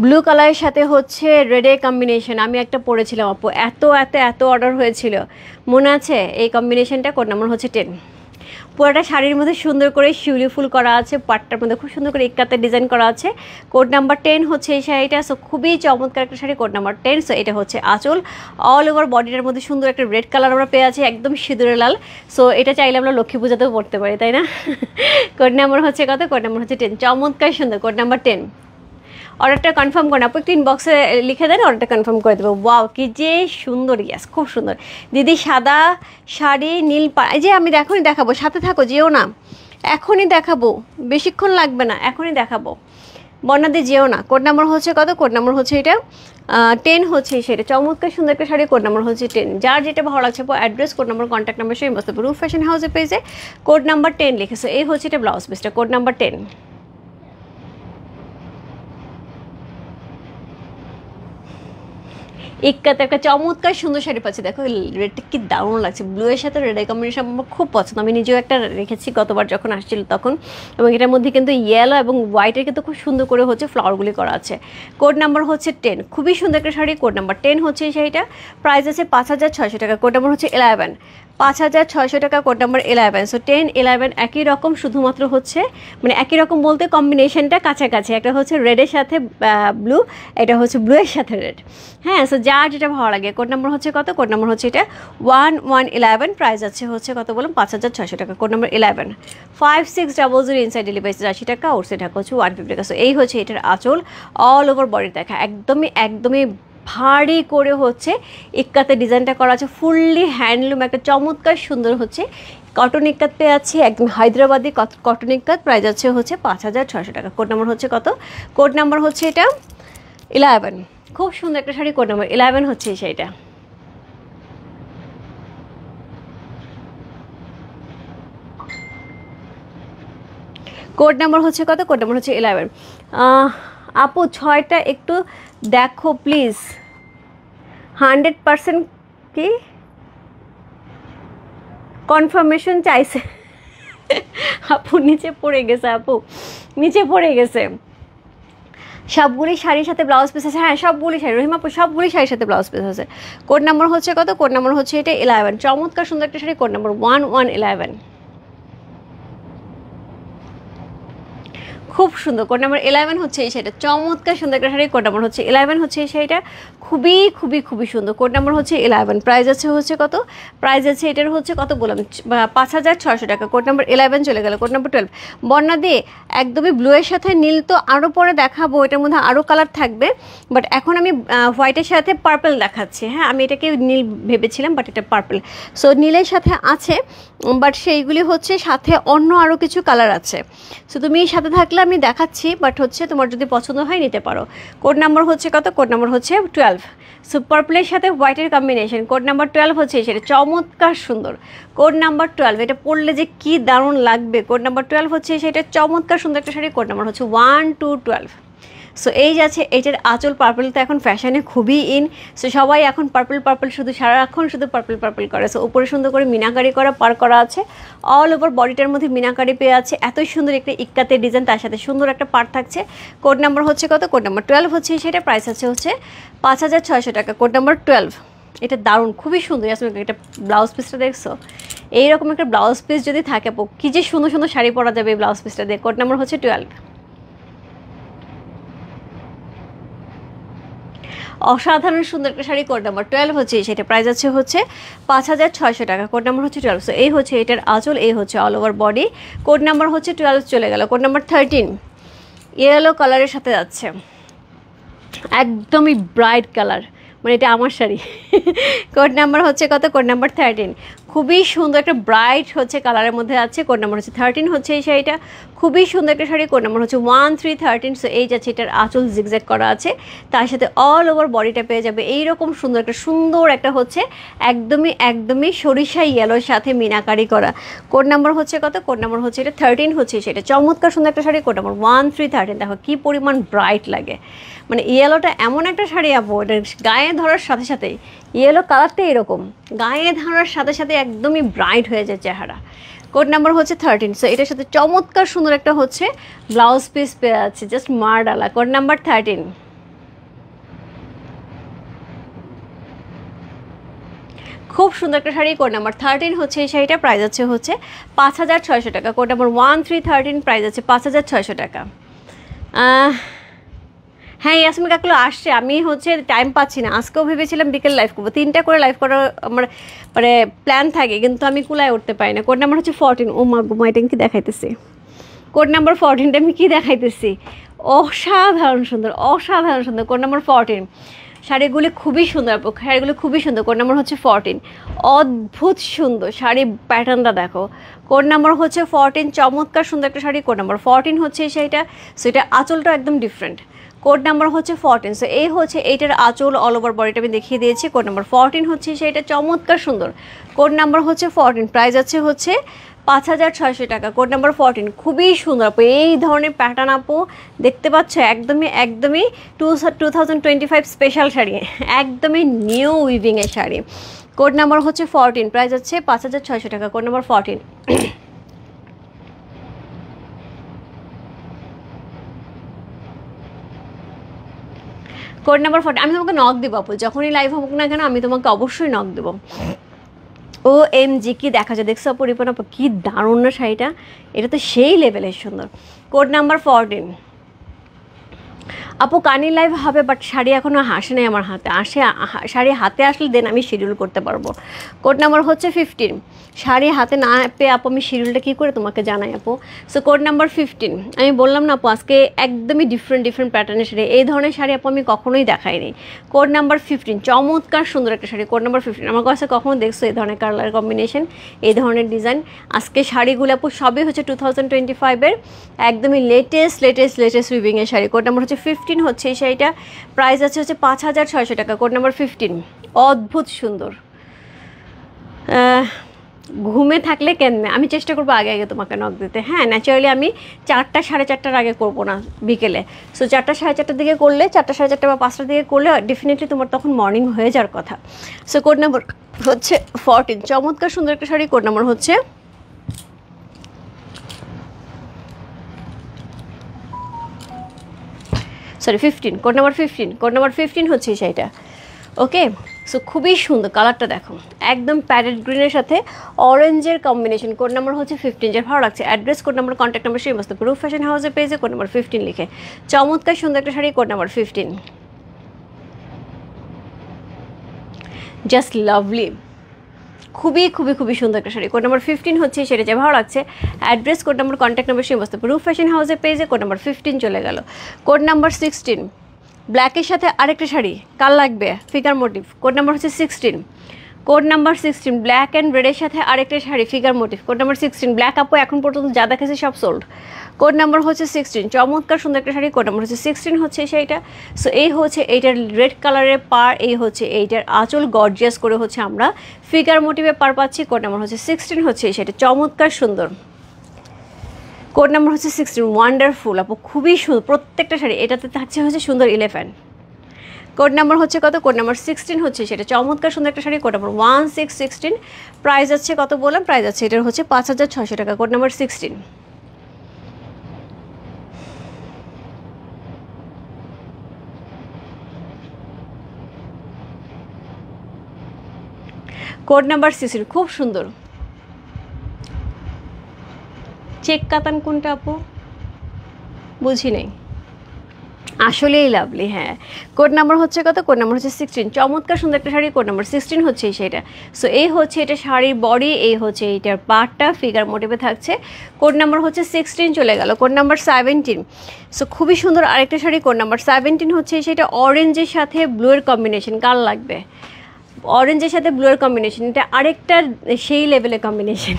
ব্লু কালারের সাথে হচ্ছে রেডের কম্বিনেশন। আমি একটা পরেছিলাম আপু, এত এত এত অর্ডার হয়েছিল, মনে আছে এই কম্বিনেশনটা? কোড নাম্বার হচ্ছে 10। পুরোটা শাড়ির মধ্যে সুন্দর করে শিউলি ফুল করা আছে, পাটটার মধ্যে খুব সুন্দর করে ইক্কাতে ডিজাইন করা আছে। কোড নাম্বার 10 হচ্ছে এই শাড়িটা। সো খুবই চমৎকার একটা শাড়ি, কোড নাম্বার 10। সো এটা হচ্ছে আঁচল, অল ওভার বডিটার মধ্যে সুন্দর একটা রেড কালার আমরা পেয়ে আছি, একদম সিঁদুরে লাল। সো এটা চাইলে আমরা লক্ষ্মী পূজাতেও পড়তে পারি, তাই না? কোড নাম্বার হচ্ছে কত? কোড নাম্বার হচ্ছে 10। চমৎকার সুন্দর। Code number 10। অর্ডারটা কনফার্ম করেন আপু, একটু ইনবক্সে লিখে দেন, অর্ডারটা কনফার্ম করে দেবো। ওয়াও কি যে সুন্দর, ইয়াস খুব সুন্দর দিদি। সাদা শাড়ি নীল এই যে আমি দেখাবো, সাথে থাকো, যেও না, এখনই দেখাবো, বেশিক্ষণ লাগবে না, এখনই দেখাবো, বর্ণাদি যেও না। কোড নাম্বার হচ্ছে কত? কোড নাম্বার হচ্ছে এটা 10 হচ্ছে সেটা। চমৎকার সুন্দর একটা শাড়ি, কোড নাম্বার হচ্ছে 10। যার যেটা ভালো লাগছে address, code number, contact number সেই বসতে রূপ ফ্যাশন হাউসের পেজে কোড নাম্বার 10 লিখেছে। এই হচ্ছে এটা ব্লাউজ পিসটা, কোড নাম্বার 10। ইক্কাতে একটা চমৎকার সুন্দর শাড়ি পাচ্ছি, দেখো রেডটা কি দারুণ লাগছে। ব্লু এর সাথে রেডের কম্বিনেশন আমার খুব পছন্দ। আমি নিজেও একটা রেখেছি গতবার যখন আসছিল তখন, এবং এটার মধ্যে কিন্তু ইয়েলো এবং হোয়াইটের কিন্তু খুব সুন্দর করে হচ্ছে ফ্লাওয়ারগুলি করা আছে। কোড নাম্বার হচ্ছে 10। খুবই সুন্দর একটা শাড়ি, কোড নাম্বার 10 হচ্ছে এই শাড়িটা। প্রাইস আছে 5600 টাকা। কোড নাম্বার হচ্ছে 11। 5600 টাকা। Code number 11। সো 10 11 একই রকম, শুধুমাত্র হচ্ছে মানে একই রকম বলতে কম্বিনেশনটা কাছাকাছি। একটা হচ্ছে রেডের সাথে ব্লু, এটা হচ্ছে ব্লু এর সাথে রেড। হ্যাঁ, সো যার যেটা ভালো লাগে। কোড নাম্বার হচ্ছে কত? কোড নাম্বার হচ্ছে এটা 1111। প্রাইস আছে হচ্ছে কত বলুন? 5600 টাকা। Code number 11। 5600 ইনসাইড ডেলিভারি 80 টাকা, আউটসাইড ঢাকা হচ্ছে 150 টাকা। সো এই হচ্ছে এটার আঁচল, অল ওভার বডি দেখা একদমই একদমই ভারী করে হচ্ছে ইক্কাতে ডিজাইনটা করা আছে, ফুললি হ্যান্ডলুম একটা চমৎকার সুন্দর হচ্ছে কটন ইক্কাত পেয়ে আছে, একদম হায়দ্রাবাদি কটন ইক্কাত। প্রাইস আছে হচ্ছে 5600 টাকা। কোড নাম্বার হচ্ছে কত? কোড নাম্বার হচ্ছে এটা 11। খুব সুন্দর একটা শাড়ি, কোড নাম্বার 11 হচ্ছে এই শাড়িটা। কোড নাম্বার হচ্ছে কত? কোড নাম্বার হচ্ছে 11। আপু 6টা একটু দেখো প্লিজ। 100% কি কনফার্মেশন চাইছে? আপু নিচে পড়ে গেছে, আপু নিচে পড়ে গেছে। সবগুলি শাড়ির সাথে ব্লাউজ পিস আছে। হ্যাঁ, সবগুলি শাড়ি, রহিমা আপু সবগুলি শাড়ির সাথে ব্লাউজ পিস আছে। কোড নাম্বার হচ্ছে কত? কোড নাম্বার হচ্ছে এটা 11। চমৎকার সুন্দর একটা শাড়ি, কোড নাম্বার 1111। খুব সুন্দর। কোড নাম্বার 11 হচ্ছে এই শাড়িটা, চমৎকার সুন্দর একটা শাড়ি। কোড নাম্বার হচ্ছে 11 হচ্ছে এই শাড়িটা, খুবই খুবই খুবই সুন্দর। কোড নাম্বার হচ্ছে 11। প্রাইস আছে হচ্ছে কত? প্রাইস আছে এটার হচ্ছে কত বললাম? 5600 টাকা। কোড নাম্বার 11 চলে গেল। কোড নাম্বার 12 বন্যা দিয়ে একদমই ব্লু এর সাথে নীল তো আরও পরে দেখাবো, এটার মধ্যে আরও কালার থাকবে, বাট এখন আমি হোয়াইটের সাথে পার্পল দেখাচ্ছি। হ্যাঁ, আমি এটাকে নীল ভেবেছিলাম, বাট এটা পার্পল। সো নীলের সাথে আছে, বাট সেইগুলি হচ্ছে সাথে অন্য আরও কিছু কালার আছে। সো তুমি সাথে থাকলে আমি দেখাচ্ছি, বাট হচ্ছে তোমার যদি পছন্দ হয় নিতে পারো। কোড নাম্বার হচ্ছে কত? কোড নাম্বার হচ্ছে 12। সো পার্পলের সাথে হোয়াইটের কম্বিনেশন, কোড নাম্বার 12 হচ্ছে সেটা, চমৎকার সুন্দর। কোড নাম্বার 12, এটা পরলে যে কি দারুণ লাগবে। কোড নাম্বার 12 হচ্ছে সেটা, চমৎকার সুন্দর একটা শাড়ি। কোড নাম্বার হচ্ছে 1212। সো এই যাচ্ছে এইটার আঁচল। পার্পল তো এখন ফ্যাশনে খুবই ইন। সো সবাই এখন পার্পল শুধু সারাক্ষণ শুধু পার্পল করে। সো উপরে সুন্দর করে মিনাকারি করা পার করা আছে, অল ওভার বডিটার মধ্যে মিনাকারি পেয়ে আছে, এত সুন্দর একটা ইক্কাতের ডিজাইন, তার সাথে সুন্দর একটা পার থাকছে। কোড নাম্বার হচ্ছে কত? কোড নাম্বার 12 হচ্ছে সেটা। প্রাইস আছে হচ্ছে 5600 টাকা। Code number 12। এটা দারুণ, খুবই সুন্দর। আসলে এটা ব্লাউজ পিসটা দেখছো? এইরকম একটা ব্লাউজ পিস যদি থাকে কি যে সুন্দর সুন্দর শাড়ি পরা যাবে এই ব্লাউজ পিসটা দিয়ে। কোড নাম্বার হচ্ছে 12। অসাধারণ সুন্দর একটা শাড়ি। কোড নাম্বার 12 হচ্ছে সেটা। প্রাইস আছে হচ্ছে 5600 টাকা। কোড নাম্বার হচ্ছে 12। সো এই হচ্ছে এটার আঁচল, এই হচ্ছে all over body. Code number হচ্ছে 12 চলে গেল। কোড নাম্বার 13 ইয়েলো কালারের সাথে যাচ্ছে, একদমই ব্রাইট কালার, মানে এটা আমার শাড়ি। কোড নাম্বার হচ্ছে কত? Code number 13। খুবই সুন্দর একটা ব্রাইট হচ্ছে কালারের মধ্যে আছে। কোড নাম্বার হচ্ছে 13 হচ্ছে এই শাড়িটা, খুবই সুন্দর একটা শাড়ি। কোড নাম্বার হচ্ছে 1313। সো এই যাচ্ছে এটার আঁচল জিগজ্যাগ করা আছে, তার সাথে অল ওভার বডিটা পেয়ে যাবে এইরকম সুন্দর একটা হচ্ছে একদমই সরিষা ইয়েলোর সাথে মিনাকারি করা। কোড নাম্বার হচ্ছে কত? কোড নাম্বার হচ্ছে এটা 13 হচ্ছে সেটা। চমৎকার সুন্দর একটা শাড়ি, কোড নাম্বার 1313। দেখো কি পরিমাণ ব্রাইট লাগে, মানে ইয়েলোটা এমন একটা শাড়ি আপু, এটা গায়ে ধরার সাথে সাথেই ইয়েলো কালারটা এরকম গায়ে ধরার সাথে সাথে একদমই ব্রাইট হয়ে যায় চেহারা। কোড নাম্বার হচ্ছে 13। সো এটার সাথে চমৎকার সুন্দর একটা হচ্ছে ব্লাউজ পিস পেয়ে আছে, জাস্ট মারডালা। Code number 13। খুব সুন্দর একটা শাড়ি, কোড নাম্বার 13 হচ্ছে এই শাড়িটা। প্রাইস আছে হচ্ছে 5600 টাকা। কোড নাম্বার 1313, প্রাইস আছে 5600 টাকা। হ্যাঁ ইয়াসমিন কাকুলো আসছে, আমি হচ্ছে টাইম পাচ্ছি না। আজকেও ভেবেছিলাম বিকেল লাইভ করবো, 3টা করে লাইভ করার আমার মানে প্ল্যান থাকে, কিন্তু আমি কুলায় উঠতে পারি না। কোড নাম্বার হচ্ছে 14। ও মা গুমা, এটা কি দেখাইতেছি? কোড নাম্বার 14টা আমি কি দেখাইতেছি? অসাধারণ সুন্দর। Code number 14। শাড়িগুলি খুবই সুন্দর, শাড়িগুলি খুবই সুন্দর। কোড নাম্বার হচ্ছে 14। অদ্ভুত সুন্দর শাড়ি, প্যাটার্নটা দেখো। কোড নাম্বার হচ্ছে 14, চমৎকার সুন্দর একটা শাড়ি। কোড নাম্বার 14 হচ্ছে এই শাড়িটা। সো এটা আঁচলটা একদম ডিফারেন্ট। কোড নাম্বার হচ্ছে 14। সো এই হচ্ছে এইটার আঁচল, অল ওভার বডিটা আমি দেখিয়ে দিয়েছি। কোড নাম্বার 14 হচ্ছে সেইটা, চমৎকার সুন্দর। কোড নাম্বার হচ্ছে 14, প্রাইস আছে হচ্ছে 5600 টাকা। কোড নাম্বার 14, খুবই সুন্দর আপু। এই ধরনের প্যাটার্ন আপু দেখতে পাচ্ছ, একদমই 2025 স্পেশাল শাড়ি, একদমই নিউ উইভিংয়ের শাড়ি। কোড নাম্বার হচ্ছে 14, প্রাইস আছে 5600 টাকা। Code number 14। Code number 14। আমি তোমাকে নক দেবো আপু, যখনই লাইভ হোক না কেন আমি তোমাকে অবশ্যই নক দেবো। ও এম জি, কি দেখা যায় দেখছো আপু? রিপন আপু কি দারুণ না শাড়িটা, এটা তো সেই লেভেলের সুন্দর। Code number 14। আপু কানি লাইভ হবে, বাট শাড়ি এখনও আসে নাই আমার হাতে। শাড়ি হাতে আসলে দেন আমি শিডিউল করতে পারবো। কোড নাম্বার হচ্ছে 15। শাড়ি হাতে না পেয়ে আপু আমি শিডিউলটা কী করে তোমাকে জানাই আপু? So code number 15। আমি বললাম না আপু আজকে একদমই ডিফারেন্ট প্যাটার্নের শাড়ি, এই ধরনের শাড়ি আপু আমি কখনোই দেখাইনি। কোড নাম্বার 15, চমৎকার সুন্দর একটা শাড়ি। Code number 15। আমার কাছে কখনো দেখছো এই ধরনের কালার কম্বিনেশন, এই ধরনের ডিজাইন? আজকে শাড়িগুলো আপু সবই হচ্ছে 2025-এর একদমই লেটেস্ট উইভিংয়ের শাড়ি। কোড নাম্বার হচ্ছে 15 হচ্ছে এই শাড়িটা। প্রাইস আছে হচ্ছে 5600 টাকা। Code number 15। অদ্ভুত সুন্দর। ঘুমে থাকলে কেমনে? আমি চেষ্টা করবো আগে তোমাকে নক দিতে। হ্যাঁ, ন্যাচারালি আমি 4টা 4:30 আগে করবো না বিকেলে। সো 4টা 4:30 দিকে করলে, 4টা 4:30 বা 5টার দিকে করলে ডেফিনেটলি তোমার তখন মর্নিং হয়ে যাওয়ার কথা। সো কোড নাম্বার হচ্ছে 14। চমৎকার সুন্দর একটা শাড়ি। কোড নাম্বার হচ্ছে 15। Code number 15। কোড নাম্বার 15 হচ্ছে এই শাড়িটা। ওকে, সো খুবই সুন্দর কালারটা দেখো, একদম প্যারেট গ্রিনের সাথে অরেঞ্জের কম্বিনেশন। কোড নাম্বার হচ্ছে 15। যার ভালো লাগছে address, code number, contact number সেই মস্ত রূপ ফ্যাশন হাউসের পেজে কোড নাম্বার 15 লিখে চমৎকার সুন্দর একটা sari. Code number 15, just lovely. খুবই সুন্দর একটা শাড়ি। কোড নাম্বার 15 হচ্ছে সেটা, যে ভালো লাগছে address, code number, contact number সেই মস্ত রূপ ফ্যাশন হাউসের পেজে কোড নাম্বার 15 চলে গেল। কোড নাম্বার 16, ব্ল্যাকের সাথে আরেকটা শাড়ি, কাল লাগবে ফিগার মোটিভ। কোড নাম্বার হচ্ছে 16। কোড নাম্বার 16, ব্ল্যাক অ্যান্ড রেডের সাথে আরেকটা sari figure motif. Code number 16। Black আপু এখন পর্যন্ত যা দেখেছে সব সোল্ড। কোড নাম্বার হচ্ছে 16। চমৎকার সুন্দর একটা শাড়ি। কোড নাম্বার হচ্ছে 16 হচ্ছে সেইটা। সো এই হচ্ছে এইটার রেড কালারের পার, এই হচ্ছে এইটার আঁচল গর্জিয়াস করে হচ্ছে আমরা ফিগার মোটিভে পার পাচ্ছি। কোড নাম্বার হচ্ছে 16 হচ্ছে সেটা, চমৎকার সুন্দর। কোড নাম্বার হচ্ছে 16। ওয়ান্ডারফুল আপু, খুবই সুন্দর প্রত্যেকটা শাড়ি। এটাতে থাকছে হচ্ছে সুন্দর এলিফ্যান্ট। কোড নাম্বার হচ্ছে কত? কোড নাম্বার 16 হচ্ছে সেটা, চমৎকার সুন্দর একটা শাড়ি। Code number 1616। প্রাইস আছে কত বললাম? প্রাইস আছে এটার হচ্ছে 5600 টাকা। Code number 16। কোড নাম্বার 16, খুব সুন্দর। চেক কাতান কোনটা আপু? বুঝি নেই, আসলেই লাভলি। হ্যাঁ, কোড নাম্বার হচ্ছে কত? কোড নাম্বার হচ্ছে 16। চমৎকার সুন্দর একটা শাড়ি। কোড নাম্বার 16 হচ্ছে সেটা। সো এই হচ্ছে এটা শাড়ির বডি, এই হচ্ছে এইটার পার্টটা ফিগার মোটিভে থাকছে। কোড নাম্বার হচ্ছে 16 চলে গেল। Code number 17। সো খুবই সুন্দর আরেকটা শাড়ি। কোড নাম্বার 17 হচ্ছে সেটা, অরেঞ্জের সাথে ব্লুয়ের কম্বিনেশন, কাল লাগবে অরেঞ্জের সাথে ব্লুর কম্বিনেশন, এটা আরেকটা সেই লেভেলের কম্বিনেশন,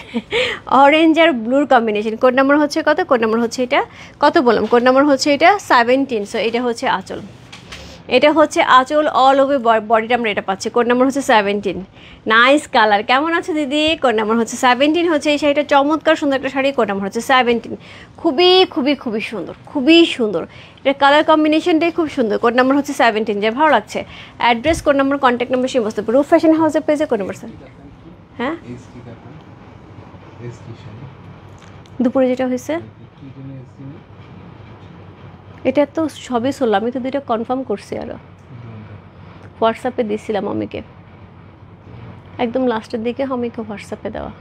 অরেঞ্জ আর ব্লুর কম্বিনেশন। কোড নাম্বার হচ্ছে কত? কোড নাম্বার হচ্ছে এটা কত বললাম? কোড নাম্বার হচ্ছে এটা 17। সো এটা হচ্ছে আঁচল, এটা হচ্ছে আঁচল, অল ওভার বডিটা আমরা এটা পাচ্ছি। কোড নাম্বার হচ্ছে 17। নাইস কালার, কেমন আছে দিদি? কোড নাম্বার হচ্ছে 17 হচ্ছে এই শাড়িটা, চমৎকার সুন্দর একটা শাড়ি। কোড নাম্বার হচ্ছে 17, খুবই খুবই খুবই সুন্দর, খুবই সুন্দর, এটা কালার কম্বিনেশনটাই খুব সুন্দর। কোড নাম্বার হচ্ছে 17, যে ভালো লাগছে। Address, code number, contact number, সমস্ত রূপ ফ্যাশন হাউসের পেজে। কোড নাম্বার স্যার, হ্যাঁ দুপুরে যেটা হয়েছে এটা তো সবই শুনলাম, আমি তো দুইটা কনফার্ম করছি, আরও হোয়াটসঅ্যাপে দিয়েছিলাম আমিকে, একদম লাস্টের দিকে আমিকে হোয়াটসঅ্যাপে দেওয়া।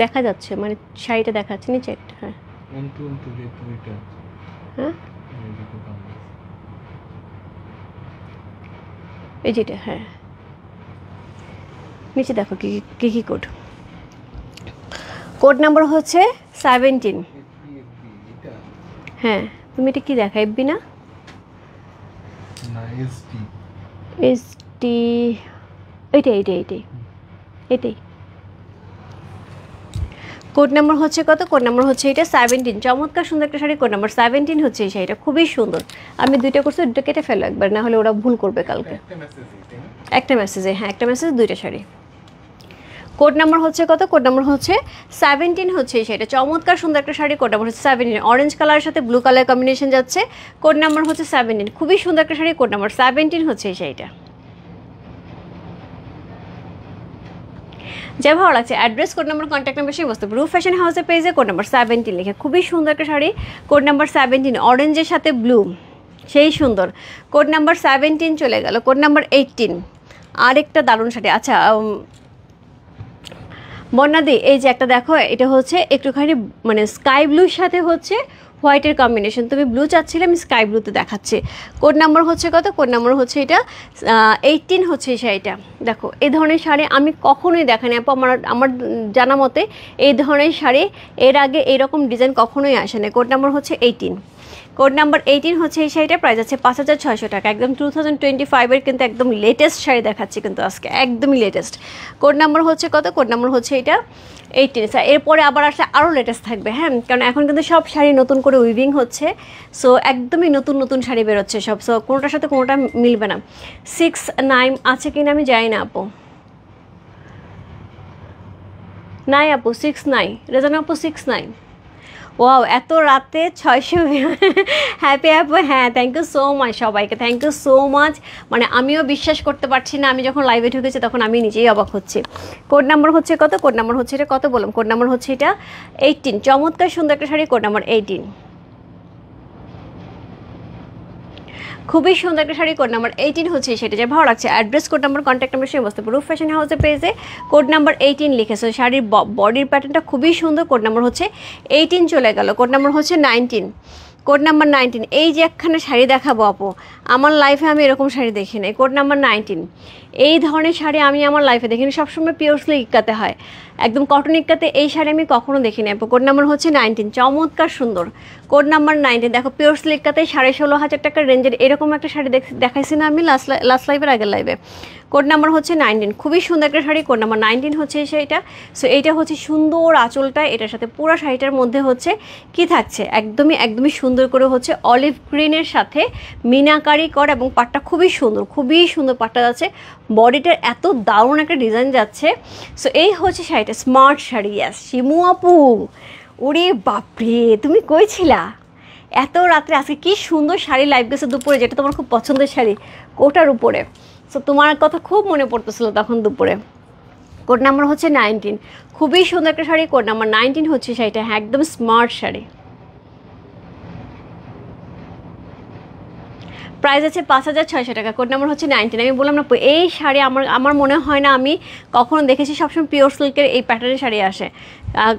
দেখা যাচ্ছে মানে শাড়িটা দেখাচ্ছে নিচে একটা, হ্যাঁ হ্যাঁ এই যেটা, হ্যাঁ নিচে দেখো কি কি কি কোড। কোড নাম্বার হচ্ছে 17। হ্যাঁ তুমি এটা কি দেখা, এফবি না? এসটি, এইটাই এইটাই এইটাই এটাই। কোড নাম্বার হচ্ছে কত? কোড নাম্বার হচ্ছে এটা 17, চমৎকার সুন্দর একটা শাড়ি। কোড নাম্বার 17 হচ্ছে এই শাড়িটা, খুবই সুন্দর। আমি দুইটা করছি, দুটো কেটে ফেলো একবার, না হলে ওরা ভুল করবে কালকে। একটা মেসেজে, হ্যাঁ একটা মেসেজ, দুইটা শাড়ি। কোড নাম্বার হচ্ছে কত? কোড নাম্বার হচ্ছে 17 হচ্ছে এই শাড়িটা, চমৎকার সুন্দর একটা শাড়ি। কোড নাম্বার হচ্ছে 17, অরেঞ্জ কালারের সাথে ব্লু কালার কম্বিনেশন যাচ্ছে। কোড নাম্বার হচ্ছে 17, খুবই সুন্দর একটা শাড়ি। কোড নাম্বার 17 হচ্ছে এই শাড়িটা, যা ভালো লাগছে। Address, code number, contact number, সেই বস্তু রূপ ফ্যাশন হাউসের পেজে। কোড নাম্বার 17 লিখে, খুবই সুন্দর একটা শাড়ি। কোড নাম্বার 17, অরেঞ্জের সাথে ব্লু, সেই সুন্দর। কোড নাম্বার 17 চলে গেল। কোড নাম্বার 18, আরেকটা দারুণ শাড়ি। আচ্ছা বন্যাদি, এই যে একটা দেখো, এটা হচ্ছে একটুখানি মানে স্কাই ব্লুর সাথে হচ্ছে হোয়াইটের কম্বিনেশন। তুমি ব্লু চাচ্ছিলে, আমি স্কাই ব্লুতে দেখাচ্ছি। কোড নাম্বার হচ্ছে কত? কোড নাম্বার হচ্ছে এটা 18 হচ্ছে এই শাড়িটা। দেখো এই ধরনের শাড়ি আমি কখনোই দেখানি আপু, আমার জানা মতে এই ধরনের শাড়ি এর আগে এইরকম ডিজাইন কখনোই আসে না। কোড নাম্বার হচ্ছে 18। কোড নাম্বার 18 হচ্ছে এই শাড়িটার প্রাইস আছে 5600 টাকা, একদম 2025-এর কিন্তু একদম লেটেস্ট শাড়ি দেখাচ্ছি কিন্তু আজকে, একদমই লেটেস্ট। কোড নাম্বার হচ্ছে কত? কোড নাম্বার হচ্ছে এটা 18। এরপরে আবার আসলে আরও লেটেস্ট থাকবে, হ্যাঁ, কারণ এখন কিন্তু সব শাড়ি নতুন করে উইভিং হচ্ছে। সো একদমই নতুন নতুন শাড়ি বেরোচ্ছে সব, সো কোনোটার সাথে কোনোটা মিলবে না। 6-9 আছে কিনা আমি জানি না আপু, নাই আপু 6-9, রেজানা আপু 6-9। ওয়াও, এত রাতে 600, হ্যাপি আপু, হ্যাঁ থ্যাংক ইউ সো মাচ সবাইকে, থ্যাংক ইউ সো মাচ। মানে আমিও বিশ্বাস করতে পারছি না, আমি যখন লাইভে ঢুকেছি তখন আমি নিজেই অবাক হচ্ছি। কোড নাম্বার হচ্ছে কত? কোড নাম্বার হচ্ছে এটা কত বললাম? কোড নাম্বার হচ্ছে এটা 18, চমৎকার সুন্দর একটা শাড়ি। কোড নাম্বার 18, খুবই সুন্দর একটা শাড়ি। কোড নাম্বার 18 হচ্ছে সেটা, যা ভালো লাগছে। Address, code number, contact number, সেই বস্তু রূপ ফ্যাশন হাউসের পেজে। কোড নাম্বার 18 লিখেছে, শাড়ির বডির প্যাটার্নটা খুবই সুন্দর। কোড নাম্বার হচ্ছে 18 চলে গেল। কোড নাম্বার হচ্ছে 19। কোড নাম্বার 19, এই যে একখানা শাড়ি দেখাবো আপু, আমার লাইফে আমি এরকম শাড়ি দেখি নাই। কোড নাম্বার 19, এই ধরনের শাড়ি আমি আমার লাইফে দেখিনি, সবসময় পিওর সিল্ক ইক্কাতে হয়, একদম কটন ইক্কাতে এই শাড়ি আমি কখনো দেখিনি আপু। কোড নাম্বার হচ্ছে 19, চমৎকার সুন্দর। কোড নাম্বার 19, দেখো পিওর সিল্ক ইক্কাতে 16,500 টাকার রেঞ্জের এরকম একটা শাড়ি দেখাইছি না আমি লাস্ট লাইভের আগের লাইভে। কোড নাম্বার হচ্ছে 19, খুবই সুন্দর একটা শাড়ি। কোড নাম্বার 19 হচ্ছে এই শাড়িটা। সো এইটা হচ্ছে সুন্দর আঁচলটা, এটার সাথে পুরো শাড়িটার মধ্যে হচ্ছে কি থাকছে, একদমই সুন্দর করে হচ্ছে অলিভ গ্রিনের সাথে মিনাকারি করা, এবং পাটটা খুবই সুন্দর পাটটা যাচ্ছে। বডিটার এত দারুণ একটা ডিজাইন যাচ্ছে। সো এই হচ্ছে শাড়িটা, স্মার্ট শাড়ি। ইয়াস শিমু আপু, ওরে বাপরে তুমি কই ছিলা এত রাত্রে? আজকে কি সুন্দর শাড়ি লাইভ গেছে দুপুরে, যেটা তোমার খুব পছন্দের শাড়ি, কোটার উপরে। সো তোমার কথা খুব মনে পড়তেছিল তখন দুপুরে। কোড নাম্বার হচ্ছে 19, খুবই সুন্দর একটা শাড়ি। কোড নাম্বার 19 হচ্ছে শাড়িটা, হ্যাঁ একদম স্মার্ট শাড়ি। প্রাইস আছে 5600 টাকা। কোড নাম্বার হচ্ছে 19। আমি বললাম না এই শাড়ি আমার মনে হয় না আমি কখনো দেখেছি, সবসময় পিওর সিল্কের এই প্যাটার্নের শাড়ি আসে,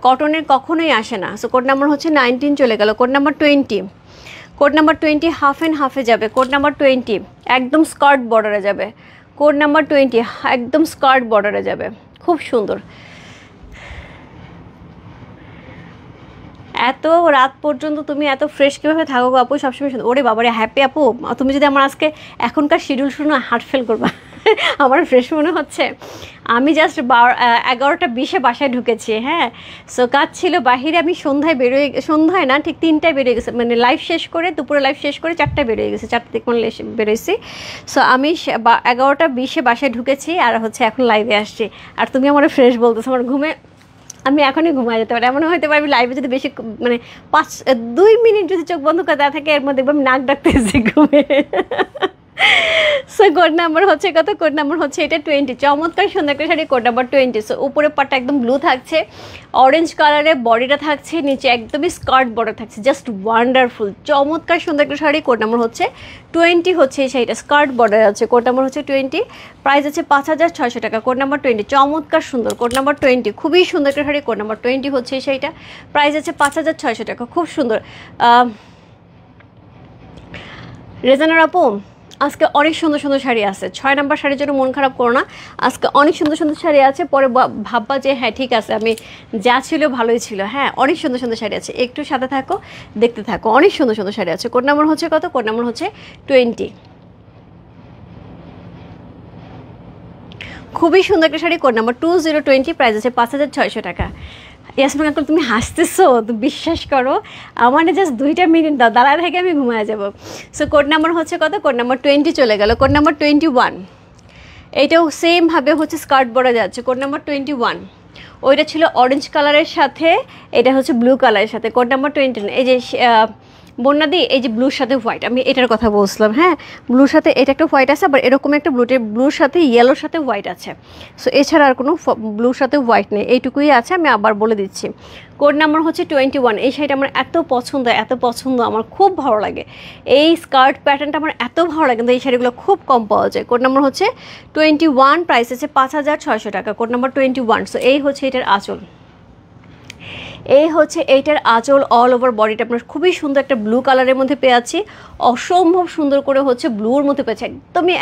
কটনের কখনোই আসে না। সো কোড নাম্বার হচ্ছে 19 চলে গেল। Code number 20, code number 20 half and হাফে যাবে। কোড নাম্বার 20 একদম স্কার্ট বর্ডারে যাবে। কোড নাম্বার 20 একদম স্কার্ট বর্ডারে যাবে, খুব সুন্দর। এত রাত পর্যন্ত তুমি এত ফ্রেশ কীভাবে থাকো গো আপু সবসময় ওরে বাবারে হ্যাপি আপু, তুমি যদি আমার আজকে এখনকার শিডিউল শুনো হার্ট ফেল করবা। আমার ফ্রেশ মনে হচ্ছে। আমি জাস্ট 11:20 বাসায় ঢুকেছি, হ্যাঁ। সো কাজ ছিল বাহিরে, আমি সন্ধ্যায় না ঠিক 3টায় বেরোয় গেছে, মানে লাইভ শেষ করে দুপুরে লাইভ শেষ করে 4টায় বেরোয় গেছে, 4টা থেকে মানে বেরোইছি। সো আমি 11:20 বাসায় ঢুকেছি আর হচ্ছে এখন লাইভে আসছি, আর তুমি আমার ফ্রেশ বলতেছো। আমার ঘুমে আমি এখনই ঘুমায় যেতে পারি, এমন হতে পারে আমি লাইভে যদি বেশি মানে 2 মিনিট যদি চোখ বন্ধ করে দেওয়া থাকে এর মধ্যে দেখবো আমি নাক ডাকতেছি ঘুমে। সো কোড নাম্বার হচ্ছে কত? কোড নাম্বার হচ্ছে এটা 20। চমৎকার সুন্দর একটা শাড়ি, কোড নাম্বার 20। সো উপরে পাটটা একদম ব্লু থাকছে, অরেঞ্জ কালারের বডিটা থাকছে, নিচে একদমই স্কার্ট বর্ডার থাকছে, জাস্ট ওয়ান্ডারফুল চমৎকার সুন্দর একটা শাড়ি। কোড নাম্বার হচ্ছে 20 হচ্ছে এই শাড়িটা, স্কার্ট বর্ডার আছে। কোড নাম্বার হচ্ছে 20, প্রাইস আছে 5600 টাকা। কোড নাম্বার 20 চমৎকার সুন্দর, কোড নাম্বার 20 খুবই সুন্দর একটা শাড়ি। কোড নাম্বার 20 হচ্ছে এই শাড়িটা, প্রাইস আছে 5600 টাকা, খুব সুন্দর। রেজানার আপু আজকে অনেক সুন্দর সুন্দর শাড়ি আছে, 6 নাম্বার শাড়ির জন্য মন খারাপ করো না, আজকে অনেক সুন্দর সুন্দর শাড়ি আছে। পরে ভাববা যে হ্যাঁ ঠিক আছে আমি যা ছিল ভালোই ছিল। হ্যাঁ অনেক সুন্দর সুন্দর শাড়ি আছে, একটু সাথে থাকো দেখতে থাকো, অনেক সুন্দর সুন্দর শাড়ি আছে। কোড নাম্বার হচ্ছে কত? কোড নাম্বার হচ্ছে 20। খুবই সুন্দর একটা শাড়ি, কোড নাম্বার 2020, প্রাইস আছে 5600 টাকা। ইয়াসমিন আঙ্কেল তুমি হাসতেছো তো, বিশ্বাস করো আমার জাস্ট 2টা মিনিট দাও, দাঁড়ায় থেকে আমি ঘুমায় যাবো। সো কোড নাম্বার হচ্ছে কত? কোড নাম্বার 20 চলে গেল। কোড নাম্বার 21, এইটাও সেমভাবে হচ্ছে স্কার্ট বড়া যাচ্ছে। কোড নাম্বার 21, ওইটা ছিল অরেঞ্জ কালারের সাথে, এটা হচ্ছে ব্লু কালারের সাথে। কোড নাম্বার 20, এই যে বন্যাদি এই যে ব্লুর সাথে হোয়াইট, আমি এটার কথা বলছিলাম। হ্যাঁ ব্লুর সাথে এটা একটা হোয়াইট আছে, আবার এরকম একটা ব্লুর সাথে ইয়েলোর সাথে হোয়াইট আছে। সো এছাড়া আর কোনো ব্লুর সাথে হোয়াইট নেই, এইটুকুই আছে। আমি আবার বলে দিচ্ছি, কোড নাম্বার হচ্ছে 21। এই শাড়িটা আমার এত পছন্দ, আমার খুব ভালো লাগে। এই স্কার্ট প্যাটার্নটা আমার এত ভালো লাগে, কিন্তু এই শাড়িগুলো খুব কম পাওয়া যায়। কোড নাম্বার হচ্ছে 21, প্রাইস আছে 5600 টাকা। Code number 21। সো এই হচ্ছে এটার আঁচল, এই হচ্ছে এইটার আঁচল, অল ওভার বডিটা আপনার খুবই সুন্দর একটা ব্লু কালারের মধ্যে পেয়ে আছি, অসম্ভব সুন্দর করে হচ্ছে ব্লুর মধ্যে পেয়েছি,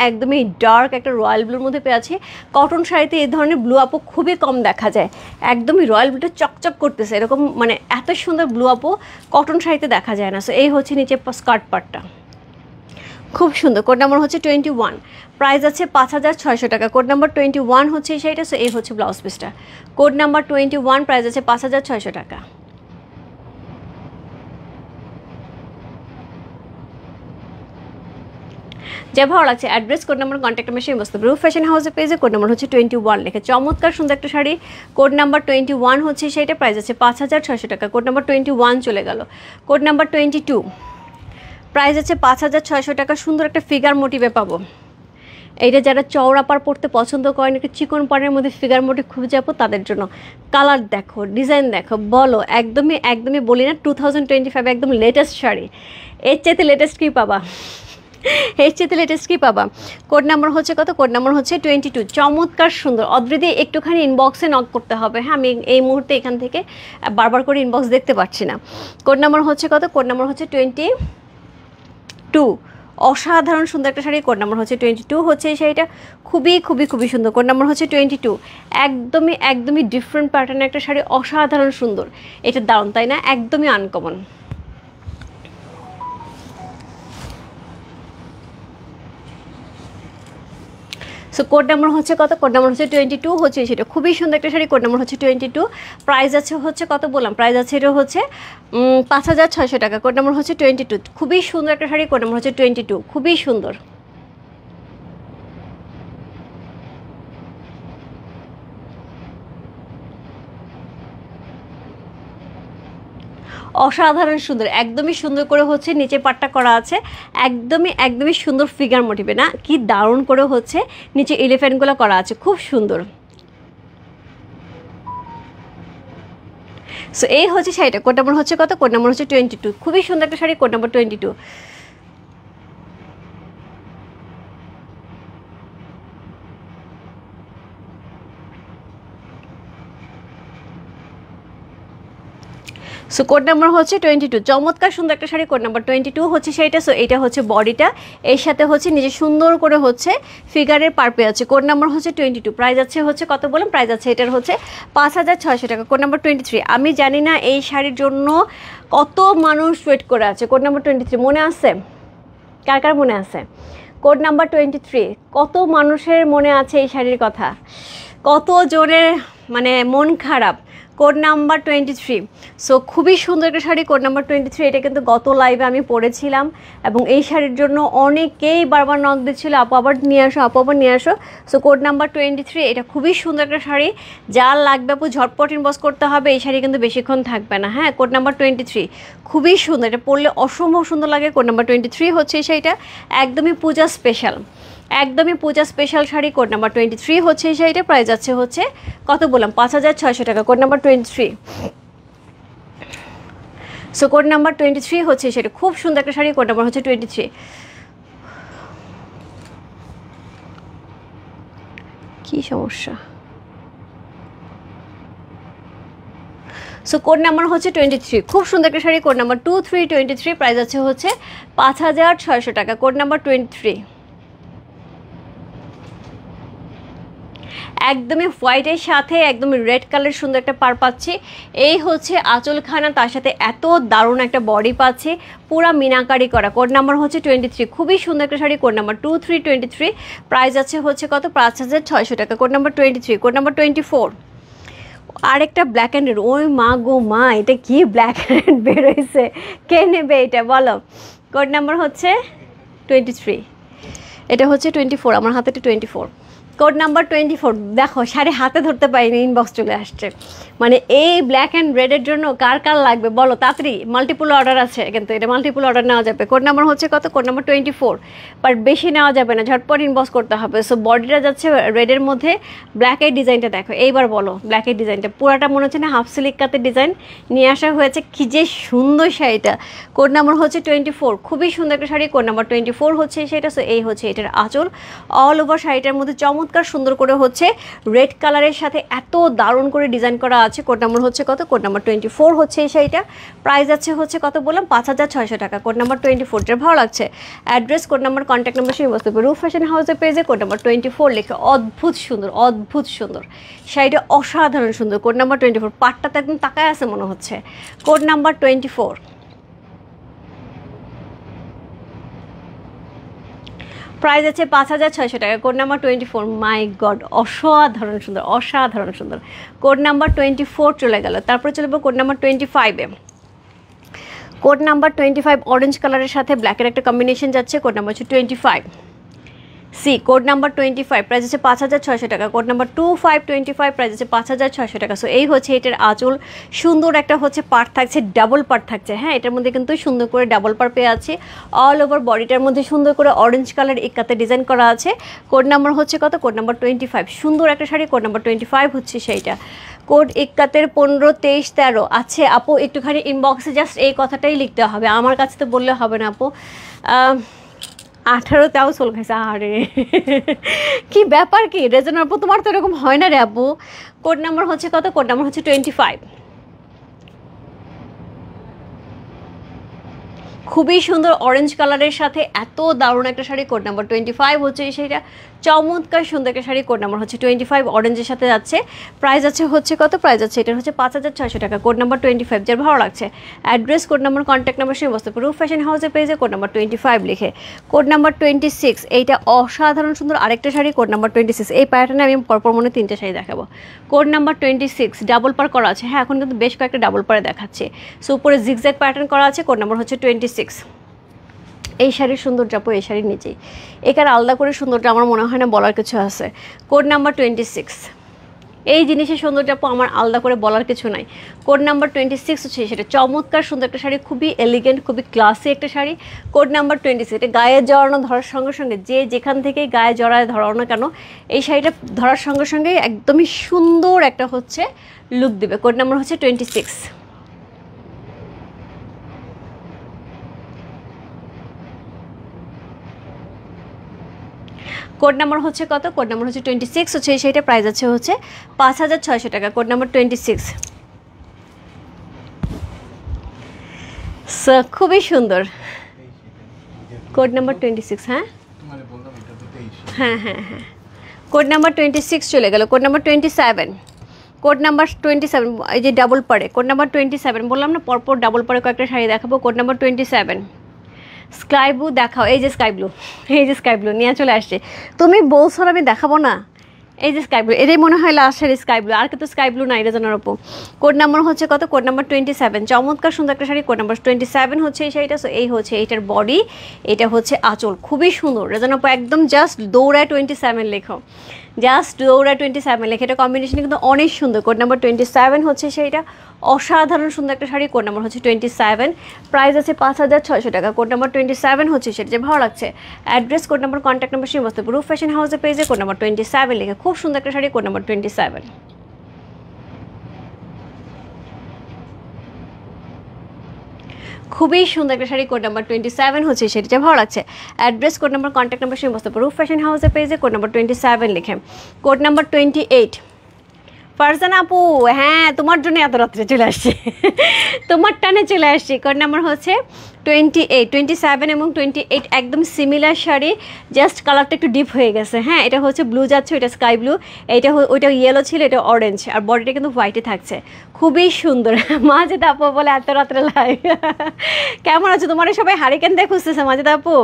একদমই ডার্ক একটা রয়্যাল ব্লুর মধ্যে পেয়ে আছি। কটন শাড়িতে এই ধরনের ব্লু আপু খুবই কম দেখা যায়, একদমই রয়্যাল ব্লুটা চকচক করতেছে এরকম, মানে এত সুন্দর ব্লু আপু কটন শাড়িতে দেখা যায় না। সো এই হচ্ছে নিচে স্কার্ট পার্টটা, খুব সুন্দর। কোড নাম্বার হচ্ছে 21, প্রাইস আছে 5600 টাকা। কোড নাম্বার 21 হচ্ছে এই শাড়িটা। সো এই হচ্ছে ব্লাউজ পিসটা। কোড নাম্বার 21, প্রাইস আছে 5600 টাকা। যা ভালো লাগছে address, code number, contact number সেই বস্তু রূপ ফ্যাশন হাউসের পেজে কোড নাম্বার হচ্ছে 21 লেখে চমৎকার সুন্দর একটা শাড়ি। কোড নাম্বার 21 হচ্ছে সেইটা, প্রাইস আছে 5600 টাকা। কোড নাম্বার 21 চলে গেল। কোড নাম্বার 22, প্রাইস আছে 5600 টাকা। সুন্দর একটা ফিগার মোটিভে পাবো, এইটা যারা চওড়া পাড় পরতে পছন্দ করেন, একটু চিকন পাড়ের মধ্যে ফিগার মোটিভ খুঁজে যাবো তাদের জন্য। কালার দেখো, ডিজাইন দেখো, বলো একদমই বলি না 2025 একদম লেটেস্ট শাড়ি, এর চাইতে লেটেস্ট কী পাবা, এর চাইতে লেটেস্ট কী পাবা। কোড নাম্বার হচ্ছে কত? কোড নাম্বার হচ্ছে 22। চমৎকার সুন্দর। অদ্রিদি একটুখানি ইনবক্সে নক করতে হবে, হ্যাঁ আমি এই মুহূর্তে এখান থেকে বারবার করে ইনবক্স দেখতে পাচ্ছি না। কোড নাম্বার হচ্ছে কত? কোড নাম্বার হচ্ছে 22। অসাধারণ সুন্দর একটা শাড়ি, কোড নাম্বার হচ্ছে 22 হচ্ছে এই শাড়িটা, খুবই সুন্দর। কোড নাম্বার হচ্ছে 22, একদমই ডিফারেন্ট প্যাটার্নের একটা শাড়ি, অসাধারণ সুন্দর। এটা দারুণ তাই না? একদমই আনকমন। সো কোড নাম্বার হচ্ছে কত? কোড নাম্বার হচ্ছে 22 হচ্ছে সেটা, খুবই সুন্দর একটা শাড়ি। কোড নাম্বার হচ্ছে 22, প্রাইস আছে হচ্ছে কত বললাম, প্রাইস আছে এটা হচ্ছে 5600 টাকা। কোড নাম্বার হচ্ছে 22, খুবই সুন্দর একটা শাড়ি। কোড নাম্বার হচ্ছে 22, খুবই সুন্দর। অসাধারণ সুন্দর, একদমই সুন্দর করে হচ্ছে নিচে পাটটা করা আছে, একদমই সুন্দর ফিগার মোটিভে না, কি দারুণ করে হচ্ছে নিচে এলিফ্যান্টগুলো করা আছে, খুব সুন্দর। সো এই হচ্ছে শাড়িটা। কোড নাম্বার হচ্ছে কত? কোড নাম্বার হচ্ছে 22, খুবই সুন্দর একটা sari. Code number 22। So code number হচ্ছে 22, চমৎকার সুন্দর একটা শাড়ি, কোড নাম্বার 22 হচ্ছে সেইটা। সো এটা হচ্ছে বডিটা, এর সাথে হচ্ছে নিজে সুন্দর করে হচ্ছে ফিগারের পার্পে আছে। কোড নাম্বার হচ্ছে 22, প্রাইস আছে হচ্ছে কত বললাম, প্রাইস আছে এটার হচ্ছে 5600 টাকা। কোড নাম্বার 23, আমি জানি না এই শাড়ির জন্য কত মানুষ ওয়েট করে আছে। কোড নাম্বার 23 মনে আছে, কার কার মনে আছে? কোড নাম্বার 23, কত মানুষের মনে আছে এই শাড়ির কথা, কত জনের মানে মন খারাপ। কোড নাম্বার 23, সো খুবই সুন্দর একটা শাড়ি, কোড নাম্বার 23। এটা কিন্তু গত লাইভে আমি পরেছিলাম এবং এই শাড়ির জন্য অনেকেই বারবার নক দিচ্ছিল, আপু আবার নিয়ে আসো, আপু আবার নিয়ে আসো। সো কোড নাম্বার 23, এটা খুবই সুন্দর একটা শাড়ি, যার লাগবে আপু ঝটপট ইনবক্স করতে হবে। এই শাড়ি কিন্তু বেশিক্ষণ থাকবে না। হ্যাঁ, কোড নাম্বার 23 খুবই সুন্দর, এটা পরলে অসম্ভব সুন্দর লাগে। কোড নাম্বার 23 হচ্ছে এই শাড়িটা, একদমই পূজা স্পেশাল, একদমই পূজা স্পেশাল শাড়ি। কোড নাম্বার 23 হচ্ছে এই শাড়িটা, প্রাইস আছে হচ্ছে কত বললাম, 5600 টাকা। Code number 23, so code number 23 হচ্ছে সেটা, খুব সুন্দর একটা শাড়ি, কোড নাম্বার হচ্ছে 23। কি সমস্যা? সো কোড নাম্বার হচ্ছে 23, খুব সুন্দর একটা শাড়ি, কোড নাম্বার 2323, প্রাইস আছে হচ্ছে 5600 টাকা। কোড নাম্বার 23, একদমই হোয়াইটের সাথে একদমই রেড কালার সুন্দর একটা পার পাচ্ছি। এই হচ্ছে আঁচলখানা, তার সাথে এত দারুণ একটা বডি পাচ্ছি, পুরা মিনাকারি করা। কোড নাম্বার হচ্ছে 23, খুবই সুন্দর একটা শাড়ি, কোড নাম্বার 2323, প্রাইস আছে হচ্ছে কত, 5600 টাকা। কোড নাম্বার 23, কোড নাম্বার 24, আরেকটা ব্ল্যাক অ্যান্ড রেড। ওই মা গো মা, এটা কি ব্ল্যাক অ্যান্ড বেরোয়েছে, কে নেবে এটা বলো? কোড নাম্বার হচ্ছে 23, এটা হচ্ছে 24, আমার হাতে 24। কোড নাম্বার 24, দেখো শাড়ি হাতে ধরতে পারিনি, ইনবক্স চলে আসছে। মানে এই ব্ল্যাক অ্যান্ড রেডের জন্য কার কার লাগবে বলো তাড়াতাড়ি, মাল্টিপুল অর্ডার আছে কিন্তু এটা মাল্টিপুল অর্ডার নেওয়া যাবে। কোড নাম্বার হচ্ছে কত, কোড নাম্বার 24, বাট বেশি নেওয়া যাবে না, ঝটপট ইনবক্স করতে হবে। সো বডিটা যাচ্ছে রেডের মধ্যে, ব্ল্যাকের ডিজাইনটা দেখো, এইবার বলো ব্ল্যাকের ডিজাইনটা পুরাটা মনে হচ্ছে না হাফ সিলিক কাতের ডিজাইন নিয়ে আসা হয়েছে, কি যে সুন্দর শাড়িটা। কোড নাম্বার হচ্ছে 24, খুবই সুন্দর একটা শাড়ি, কোড নাম্বার 24 হচ্ছে সেটা। সো এই হচ্ছে এটার আঁচল, অল ওভার শাড়িটার মধ্যে চমৎকার সুন্দর করে হচ্ছে রেড কালারের সাথে এত দারুণ করে ডিজাইন করা আছে। কোড নাম্বার হচ্ছে কত, কোড নাম্বার 24 হচ্ছে এই শাড়িটা, প্রাইস আছে হচ্ছে কত বললাম, 5600 টাকা। কোড নাম্বার 24, যেটা ভালো লাগছে address, code number, contact number সেই বসতে পারে রূপ ফ্যাশন হাউসের পেজে কোড নাম্বার 24 লিখে। অদ্ভুত সুন্দর, অদ্ভুত সুন্দর শাড়িটা, অসাধারণ সুন্দর। কোড নাম্বার 24, পাটটাতে একদম তাকায় আছে মনে হচ্ছে। কোড নাম্বার 24, প্রাইস আছে 5600 টাকা। কোড নাম্বার 24, মাই গড অসাধারণ সুন্দর, অসাধারণ সুন্দর। কোড নাম্বার 24 চলে গেল, তারপরে চলবো কোড নাম্বার 25-এ। কোড নাম্বার 25 অরেঞ্জ কালারের সাথে ব্ল্যাকের একটা কম্বিনেশন যাচ্ছে, কোড নাম্বার হচ্ছে 25 সি। কোড নাম্বার 25, প্রাইস আছে 5600 টাকা। কোড নাম্বার 2525, প্রাইস আছে 5600 টাকা। সো এই হচ্ছে এটার আঁচল, সুন্দর একটা হচ্ছে পার্ট থাকছে, ডাবল পার্ট থাকছে। হ্যাঁ, এটার মধ্যে কিন্তু সুন্দর করে ডাবল পার্ট পেয়ে আছে। অল ওভার বডিটার মধ্যে সুন্দর করে অরেঞ্জ কালার ইক্কাতে ডিজাইন করা আছে। কোড নাম্বার হচ্ছে কত, কোড নাম্বার 25, সুন্দর একটা শাড়ি, কোড নাম্বার 25 হচ্ছে সেইটা। কোড ইক্কাতের 15 23 13 আছে আপু, একটুখানি ইনবক্সে জাস্ট এই কথাটাই লিখতে হবে, আমার কাছে তো বললে হবে না আপু। 18 সোল খাইছে, আরে কি ব্যাপার, কি রেজন আপু, তোমার তো এরকম হয় না রে আপু। কোড নাম্বার হচ্ছে কত, কোড নাম্বার হচ্ছে 25, খুবই সুন্দর অরেঞ্জ কালারের সাথে এত দারুণ একটা শাড়ি। কোড নাম্বার 25 হচ্ছে সেটা, চমৎকার সুন্দর একটা শাড়ি। কোড নাম্বার হচ্ছে 25, অরেঞ্জের সাথে যাচ্ছে। প্রাইস আছে হচ্ছে কত, প্রাইস আছে এটা হচ্ছে 5600 টাকা। কোড নাম্বার 25, যার ভালো লাগছে address, code number, contact number সেই বসতে রূপ ফ্যাশন হাউসের পেজে কোড নাম্বার 25 লিখে। কোড নাম্বার 26, এইটা অসাধারণ সুন্দর আরেকটা শাড়ি, কোড নাম্বার 26। এই প্যাটার্নে আমি পরপর মনে 3টে শাড়ি দেখাবো। কোড নাম্বার 26, ডাবল পার করা আছে। হ্যাঁ, এখন কিন্তু বেশ কয়েকটা ডাবল পারে দেখাচ্ছে। সো উপরে জিগজ্যাগ প্যাটার্ন করা আছে। কোড নাম্বার হচ্ছে 26। এই শাড়ির সৌন্দর্য আপু এই শাড়ির নিচেই, এখানে আলাদা করে সৌন্দর্য আমার মনে হয় না বলার কিছু আছে। কোড নাম্বার 26, এই জিনিসের সৌন্দর্য আপু আমার আলাদা করে বলার কিছু নাই। কোড নাম্বার 26 হচ্ছে সেটা, চমৎকার সুন্দর একটা শাড়ি, খুবই এলিগেন্ট, খুবই ক্লাসি একটা শাড়ি। কোড নাম্বার 26, এটা গায়ে জড়ানো ধরার সঙ্গে সঙ্গে যে যেখান থেকেই গায়ে জড়ায় ধরাও না কেন, এই শাড়িটা ধরার সঙ্গে সঙ্গে একদমই সুন্দর একটা হচ্ছে লুক দেবে। কোড নাম্বার হচ্ছে 26। কোড নাম্বার হচ্ছে কত, কোড নাম্বার হচ্ছে 26 হচ্ছে সেইটা, প্রাইস আছে হচ্ছে 5600 টাকা। কোড নাম্বার 26, সো খুবই সুন্দর। কোড নাম্বার 26, হ্যাঁ হ্যাঁ হ্যাঁ হ্যাঁ, কোড নাম্বার 26 চলে গেল। কোড নাম্বার 27, কোড নাম্বার 27, এই যে ডাবল পারে, কোড নাম্বার 27 বললাম না, পরপর ডাবল পারে কয়েকটা শাড়ি দেখাবো। কোড নাম্বার 27 স্কাই ব্লু দেখাও। এই যে স্কাই ব্লু, এই যে স্কাই ব্লু নিয়ে চলে আসছে। তুমি বলছো আমি দেখাবো না? এই যে স্কাই ব্লু, এটাই মনে হয় লাস্টের স্কাই ব্লু, আর কিন্তু স্কাই ব্লু নাই রেজানার ওপর। কোড নাম্বার হচ্ছে কত? কোড নাম্বার 27, চমৎকার সুন্দর একটা শাড়ি। কোড নাম্বার 27 হচ্ছে এই শাড়িটা। সো এই হচ্ছে এইটার বডি, এটা হচ্ছে আঁচল, খুবই সুন্দর রেজানার ওপর। একদম জাস্ট দৌড়ায় 27 লেখো, জাস্ট দৌড়ায় 27 লেখে। এটা কম্বিনেশন কিন্তু অনেক সুন্দর। কোড নাম্বার 27 হচ্ছে সেইটা, অসাধারণ সুন্দর একটা শাড়ি। কোড নাম্বার হচ্ছে 27, প্রাইস আছে 5,600 টাকা। কোড নাম্বার 27 হচ্ছে সেটা, যে ভালো লাগছে। Address, code number, contact number সমস্ত রূপ ফ্যাশন হাউসের পেজে কোড নাম্বার 27 লিখে। খুব সুন্দর একটা শাড়ি, কোড নাম্বার 27। খুবই সুন্দর একটা শাড়ি, কোড নাম্বার 27 হচ্ছে সেটা, ভালো লাগছে। Address, code number, contact number সমস্ত রূপ ফ্যাশন হাউসের পেজে কোড নাম্বার 27 লিখে। কোড নাম্বার 28 ফারজানা আপু, হ্যাঁ তোমার জন্য এত রাত্রে চলে আসছে, তোমার টানে চলে আসছি। কোড নাম্বার হচ্ছে 28, 27 এবং 28 একদম সিমিলার শাড়ি, জাস্ট কালারটা একটু ডিপ হয়ে গেছে। হ্যাঁ, এটা হচ্ছে ব্লু যাচ্ছে, ওইটা স্কাই ব্লু, এইটা ওইটা ইয়েলো ছিল, এটা অরেঞ্জ, আর বডিটা কিন্তু হোয়াইটে থাকছে, খুবই সুন্দর। মাজেদা আপু বলে এত রাত্রে লাইভ, কেমন আছো? তোমার সবাই হারিকেন দিয়ে খুঁজতেছে, মাজেদা আপু,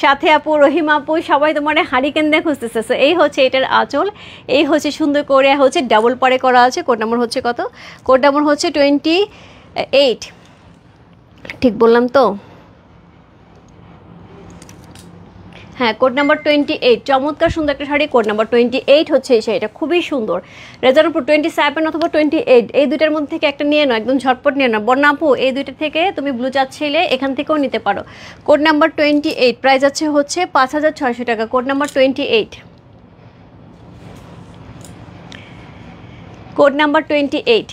সাথে আপু, রহিম আপু, সবাই তোমার হারিকেন দিয়ে খুঁজতেছে। এই হচ্ছে এটার আঁচল, এই হচ্ছে সুন্দর করে হচ্ছে ডাবল পারে করা আছে। কোড নাম্বার হচ্ছে কত? কোড নাম্বার হচ্ছে 28, ঠিক বললাম তো? হ্যাঁ, কোড নাম্বার 28, চমৎকার সুন্দর একটা শাড়ি। কোড নাম্বার 28 হচ্ছে এই শাড়িটা, খুবই সুন্দর। রেজার উপর 27 অথবা 28, এই দুইটার মধ্যে থেকে একটা নিয়ে নাও, একদম ঝটপট নিয়ে নাও। বন্যা আপু, এই দুইটা থেকে তুমি ব্লু চাচ্ছিলে, এখান থেকেও নিতে পারো। কোড নাম্বার 28, প্রাইস আছে হচ্ছে 5,600 টাকা। Code number 28, code number 28,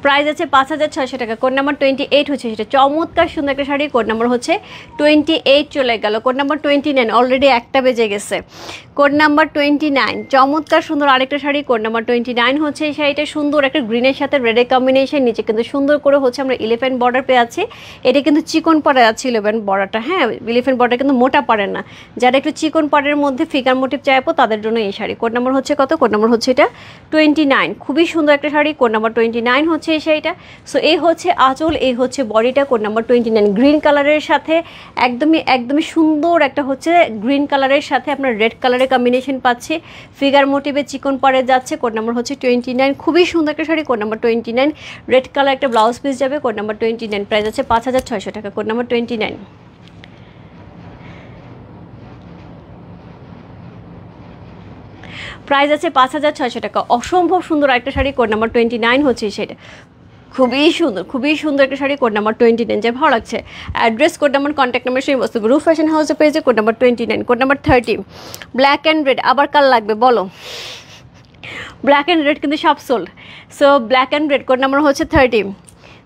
price আছে 5,600 টাকা। কোড নাম্বার 28 হচ্ছে সেটা, চমৎকার সুন্দর একটা শাড়ি। কোড নাম্বার হচ্ছে 28 চলে গেল। কোড নাম্বার 29, অলরেডি একটা বেজে গেছে। কোড নাম্বার 29, চমৎকার সুন্দর আরেকটা শাড়ি। কোড নাম্বার 29 হচ্ছে এই শাড়িটা, সুন্দর একটা গ্রিনের সাথে রেডের কম্বিনেশন, নিচে কিন্তু সুন্দর করে হচ্ছে আমরা এলিফ্যান্ট বর্ডার পেয়ে আছি। এটা কিন্তু চিকন পাড়ে আছে এলিফ্যান্ট বর্ডারটা, হ্যাঁ এলিফ্যান্ট বর্ডার কিন্তু মোটা পাড়ের না, যারা একটু চিকন পাড়ের মধ্যে ফিগার মোটিভ চাইবো তাদের জন্য এই শাড়ি। কোড নাম্বার হচ্ছে কত? কোড নাম্বার হচ্ছে এটা 29, খুবই সুন্দর একটা শাড়ি। কোড নাম্বার 29 হচ্ছে এই শাড়িটা। সো এই হচ্ছে আঁচল, এই হচ্ছে বডিটা। কোড নাম্বার 29, গ্রিন কালারের সাথে একদমই সুন্দর একটা হচ্ছে গ্রিন কালারের সাথে আপনার রেড কালারের কম্বিনেশন পাচ্ছে, ফিগার মোটিভে চিকন পরে যাচ্ছে। কোড নাম্বার হচ্ছে 29, খুবই সুন্দর একটা sari. Code number 29, red colour একটা ব্লাউজ পিস যাবে। কোড নাম্বার 29, প্রাইস আছে 5,600 টাকা। কোড নাম্বার 29, প্রাইস আছে 5,600 টাকা। অসম্ভব সুন্দর একটা শাড়ি। কোড নাম্বার 29 হচ্ছে সেটা, খুবই সুন্দর একটা শাড়ি। কোড নাম্বার 29, যে ভালো লাগছে। Address, code number, contact number সেই বস্তু রূপ ফ্যাশন হাউসের পেজে। Code number 29, code number 30 black and red. আবার কাল লাগবে বলো? ব্ল্যাক অ্যান্ড রেড কিন্তু সব sold. So black and red, code number হচ্ছে 30।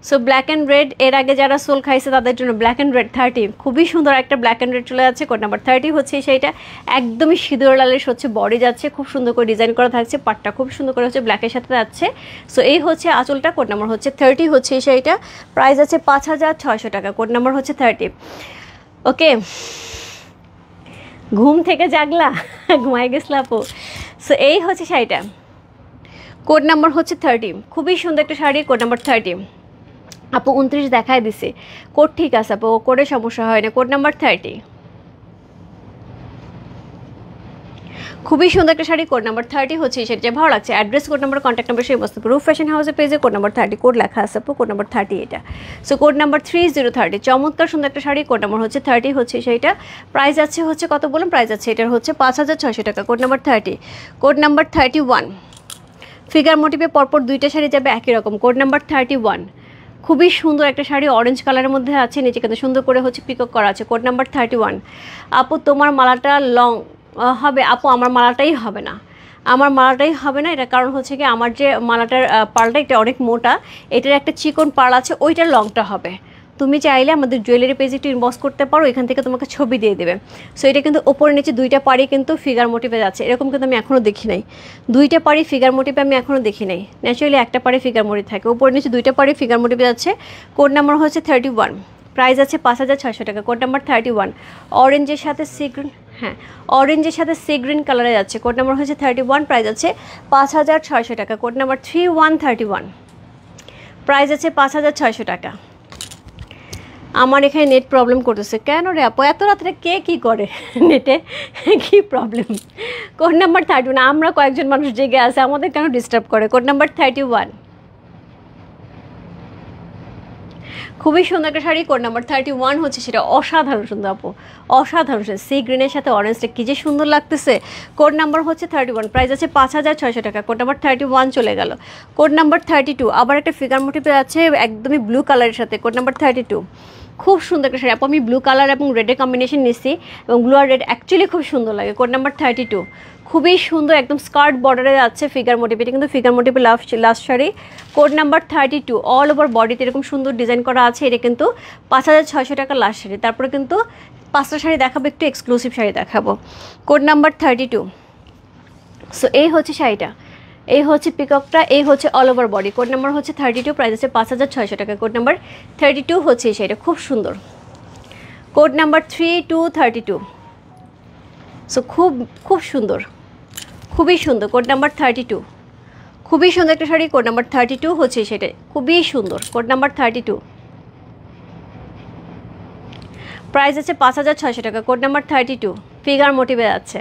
সো ব্ল্যাক অ্যান্ড রেড এর আগে যারা সোল খাইছে তাদের জন্য ব্ল্যাক অ্যান্ড রেড 30, খুবই সুন্দর একটা ব্ল্যাক অ্যান্ড রেড চলে যাচ্ছে। কোড নাম্বার 30 হচ্ছে সেইটা, একদমই সিঁদুর লালের হচ্ছে বডি যাচ্ছে, খুব সুন্দর করে ডিজাইন করা থাকছে, পাটটা খুব সুন্দর করে হচ্ছে ব্ল্যাকের সাথে যাচ্ছে। সো এই হচ্ছে আঁচলটা। কোড নাম্বার হচ্ছে 30 হচ্ছে সেইটা, প্রাইস আছে 5,600 টাকা। কোড নাম্বার হচ্ছে 30। ওকে, ঘুম থেকে জাগলা, ঘুমাই গেছিল আপু। সো এই হচ্ছে শাড়িটা, কোড নাম্বার হচ্ছে 30, খুবই সুন্দর একটা শাড়ি। কোড নাম্বার 30 আপু 29 দেখায় দিছে, কোড ঠিক আছে আপু, কোডে সমস্যা হয় না। কোড নাম্বার 30, খুবই সুন্দর একটা শাড়ি। কোড নাম্বার 30 হচ্ছে সেটা, যে ভালো লাগছে। Address, code number, contact number সেই বস্তু রূপ ফ্যাশন হাউসের পেজে। কোড নাম্বার 30 কোড লেখা আছে আপু, কোড নাম্বার 30 এটা। সো কোড নাম্বার 3030, চমৎকার সুন্দর একটা শাড়ি। কোড নাম্বার হচ্ছে 30 হচ্ছে সেইটা, প্রাইস আছে হচ্ছে কত বলুন? প্রাইস আছে এটার হচ্ছে 5,600 টাকা। Code number 30, code number 31, figure মোটিভে পরপর দুইটা শাড়ি যাবে একই রকম। কোড নাম্বার 31, খুবই সুন্দর একটা শাড়ি, অরেঞ্জ কালারের মধ্যে আছে, নিচে কিন্তু সুন্দর করে হচ্ছে পিকক করা আছে। কোড নাম্বার 31, আপু তোমার মালাটা লং হবে? আপু আমার মালাটাই হবে না, আমার মালাটাই হবে না। এটা কারণ হচ্ছে কি, আমার যে মালাটার পার্লটা এটা অনেক মোটা, এটার একটা চিকন পার্ল আছে, ওইটার লংটা হবে। তুমি চাইলে আমাদের জুয়েলারি পেজে একটু ইনবক্স করতে পারো, এখান থেকে তোমাকে ছবি দিয়ে দেবে। সো এটা কিন্তু ওপরে নিচে দুইটা পাড়ি কিন্তু ফিগার মোটিভে যাচ্ছে, এরকম কিন্তু আমি এখনও দেখি নাই। দুইটা পাড়ি ফিগার মোটিভে আমি এখনও দেখি নাই। ন্যাচারালি একটা পাড়ি ফিগার মোটিভ থাকে, ওপরে নিচে দুইটা পাড়ি ফিগার মোটিভে যাচ্ছে। কোড নাম্বার হচ্ছে 31, প্রাইস আছে 5,600 টাকা। কোড নাম্বার 31, অরেঞ্জের সাথে সি গ্রিন, হ্যাঁ অরেঞ্জের সাথে সি গ্রিন কালারে যাচ্ছে। কোড নাম্বার হচ্ছে 31, প্রাইস আছে 5,600 টাকা। কোড নাম্বার 3131, প্রাইস আছে 5,600 টাকা। আমার এখানে নেট প্রবলেম করতেছে কেন রে আপু, এত রাত্রে কে কী করে নেটে, কী প্রবলেম? কোড নাম্বার 31, আমরা কয়েকজন মানুষ জেগে আছে, আমাদের কেন ডিস্টার্ব করে? কোড নাম্বার 31, খুবই সুন্দর একটা শাড়ি। কোড নাম্বার 31 হচ্ছে সেটা অসাধারণ সুন্দর আপু, অসাধারণ সুন্দর। সি গ্রিনের সাথে অরেঞ্জটা কী যে সুন্দর লাগতেছে। কোড নাম্বার হচ্ছে 31, প্রাইস আছে 5,600 টাকা। কোড নাম্বার 31 চলে গেল। কোড নাম্বার 32, আবার একটা ফিগার মোটিভে আছে একদমই ব্লু কালারের সাথে। কোড নাম্বার 32, খুব সুন্দর একটা শাড়ি আপু। আমি ব্লু কালার এবং রেডের কম্বিনেশন নিচ্ছি এবং ব্লু আর রেড অ্যাকচুয়ালি খুব সুন্দর লাগে। কোড নাম্বার 32, খুবই সুন্দর, একদম স্কার্ট বর্ডারে যাচ্ছে ফিগার মোটিভ, এটা কিন্তু ফিগার মোটিভে লাস্ট শাড়ি। কোড নাম্বার 32, অল ওভার বডিতে এরকম সুন্দর ডিজাইন করা আছে। এটা কিন্তু 5,600 টাকা লাস্ট শাড়ি। তারপরে কিন্তু 5টা শাড়ি দেখাবো, একটু এক্সক্লুসিভ শাড়ি দেখাবো। কোড নাম্বার 32, সো এই হচ্ছে শাড়িটা, এই হচ্ছে পিককটা, এই হচ্ছে all over body. Code number হচ্ছে 32, প্রাইস আছে 5,600 টাকা। কোড নাম্বার 32 হচ্ছে এই শাড়িটা, খুব সুন্দর। কোড নাম্বার 3232, সো খুব সুন্দর, খুবই সুন্দর। কোড নাম্বার 32, খুবই সুন্দর একটা শাড়ি। কোড নাম্বার 32 হচ্ছে সেটা, খুবই সুন্দর। কোড নাম্বার 32, প্রাইস আছে 5,600 টাকা। কোড নাম্বার 32, ফিগার মোটিভে আছে,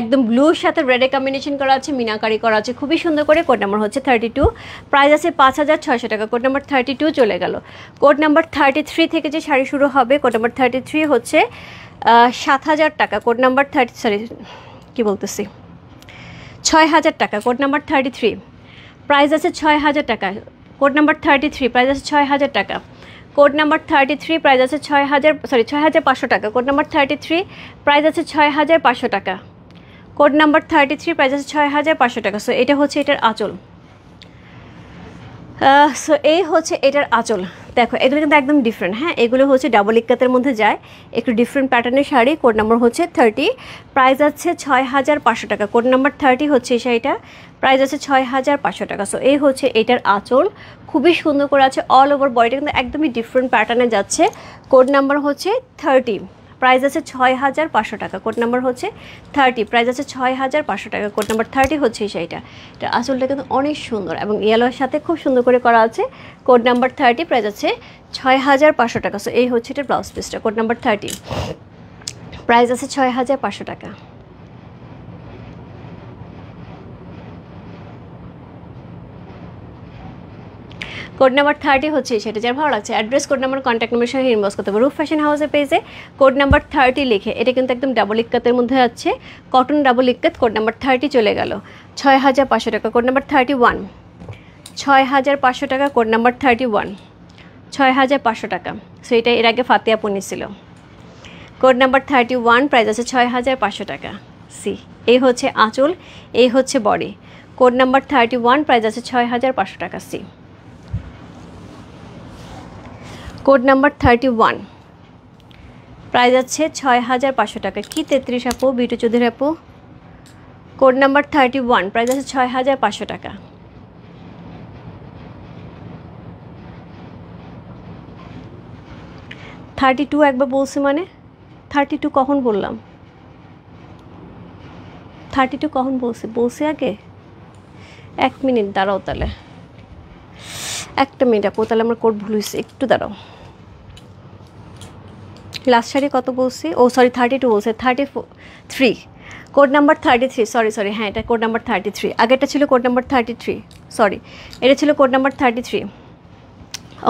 একদম ব্লুর সাথে রেডে কম্বিনেশন করা আছে, মিনাকারি করা আছে, খুবই সুন্দর করে। কোড নাম্বার হচ্ছে 32, প্রাইস আছে 5,600 টাকা। কোড নাম্বার 32 চলে গেল। কোড নাম্বার 33 থেকে যে শাড়ি শুরু হবে, কোড নাম্বার 33 হচ্ছে 7,000 টাকা। কোড নাম্বার 6,000 টাকা। কোড নাম্বার 33, প্রাইস আছে 6,000 টাকা। কোড নাম্বার 33, প্রাইস আছে 6,000 টাকা। কোড নাম্বার 33, প্রাইস আছে 6,500 টাকা। কোড নাম্বার 33, প্রাইস আছে 6,500 টাকা। কোড নাম্বার 33, প্রাইস আছে 6,500 টাকা। সো এটা হচ্ছে এটার আঁচল, সো এই হচ্ছে এটার আঁচল। দেখো এগুলো কিন্তু একদম ডিফারেন্ট, হ্যাঁ এগুলো হচ্ছে ডাবল ইক্কাতের মধ্যে যায়, একটু ডিফারেন্ট প্যাটার্নের শাড়ি। কোড নাম্বার হচ্ছে 30, প্রাইস আছে 6,500 টাকা। কোড নাম্বার 30 হচ্ছে এই শাড়িটা, প্রাইস আছে 6,500 টাকা। সো এই হচ্ছে এটার আঁচল, খুবই সুন্দর করে আছে, অল ওভার বডিটা কিন্তু একদমই ডিফারেন্ট প্যাটার্নে যাচ্ছে। কোড নাম্বার হচ্ছে 30, প্রাইস আছে 6,500 টাকা। কোড নাম্বার হচ্ছে 30, প্রাইস আছে 6,500 টাকা। কোড নাম্বার 30 হচ্ছে এই শাড়িটা, এটা আসলটা কিন্তু অনেক সুন্দর এবং ইয়েলোর সাথে খুব সুন্দর করে করা আছে। কোড নাম্বার 30, প্রাইস আছে 6,500 টাকা। সো এই হচ্ছে এটা ব্লাউজ পিসটা। কোড নাম্বার 30, প্রাইস আছে 6,500 টাকা। কোড নাম্বার 30 হচ্ছে সেটা, যার ভালো লাগছে address, code number, contact number সঙ্গে ইনবক্স করতে হবে। রূপ ফ্যাশন হাউসের পেজে কোড নাম্বার 30 লিখে, এটা কিন্তু একদম ডাবল ইক্কাতের মধ্যে আছে, কটন ডাবল ইক্কাত। কোড নাম্বার 30 চলে গেল, 6,500 টাকা। কোড নাম্বার 31, 6,500 টাকা। কোড নাম্বার 31, 6,500 টাকা। সো এটা এর আগে ফাতিয়া পনি ছিল। কোড নাম্বার 31, প্রাইস আছে 6,500 টাকা। সি এই হচ্ছে আঁচল, এই হচ্ছে বডি। কোড নাম্বার 31, প্রাইস আছে 6,500 টাকা। সি কোড নাম্বার 31, প্রাইস আছে 6,500 টাকা। কি 33 আপু, বিটু চৌধুরী আপু? কোড নাম্বার 31, প্রাইস আছে 6,500 টাকা। $32 একবার বলছি, মানে 32 কখন বললাম? 32 কখন বলছি আগে? 1 মিনিট দাঁড়াও, তাহলে 1 মিনিট আপু, তাহলে আমার কোড ভুল হয়েছে, একটু দাঁড়াও। লাস্ট শাড়ি কত বলছি? ও সরি 32 বলছে, 33। কোড নাম্বার 33, সরি হ্যাঁ এটা কোড নাম্বার 33। আগেরটা ছিল কোড নাম্বার 33, সরি এটা ছিল কোড নাম্বার 33।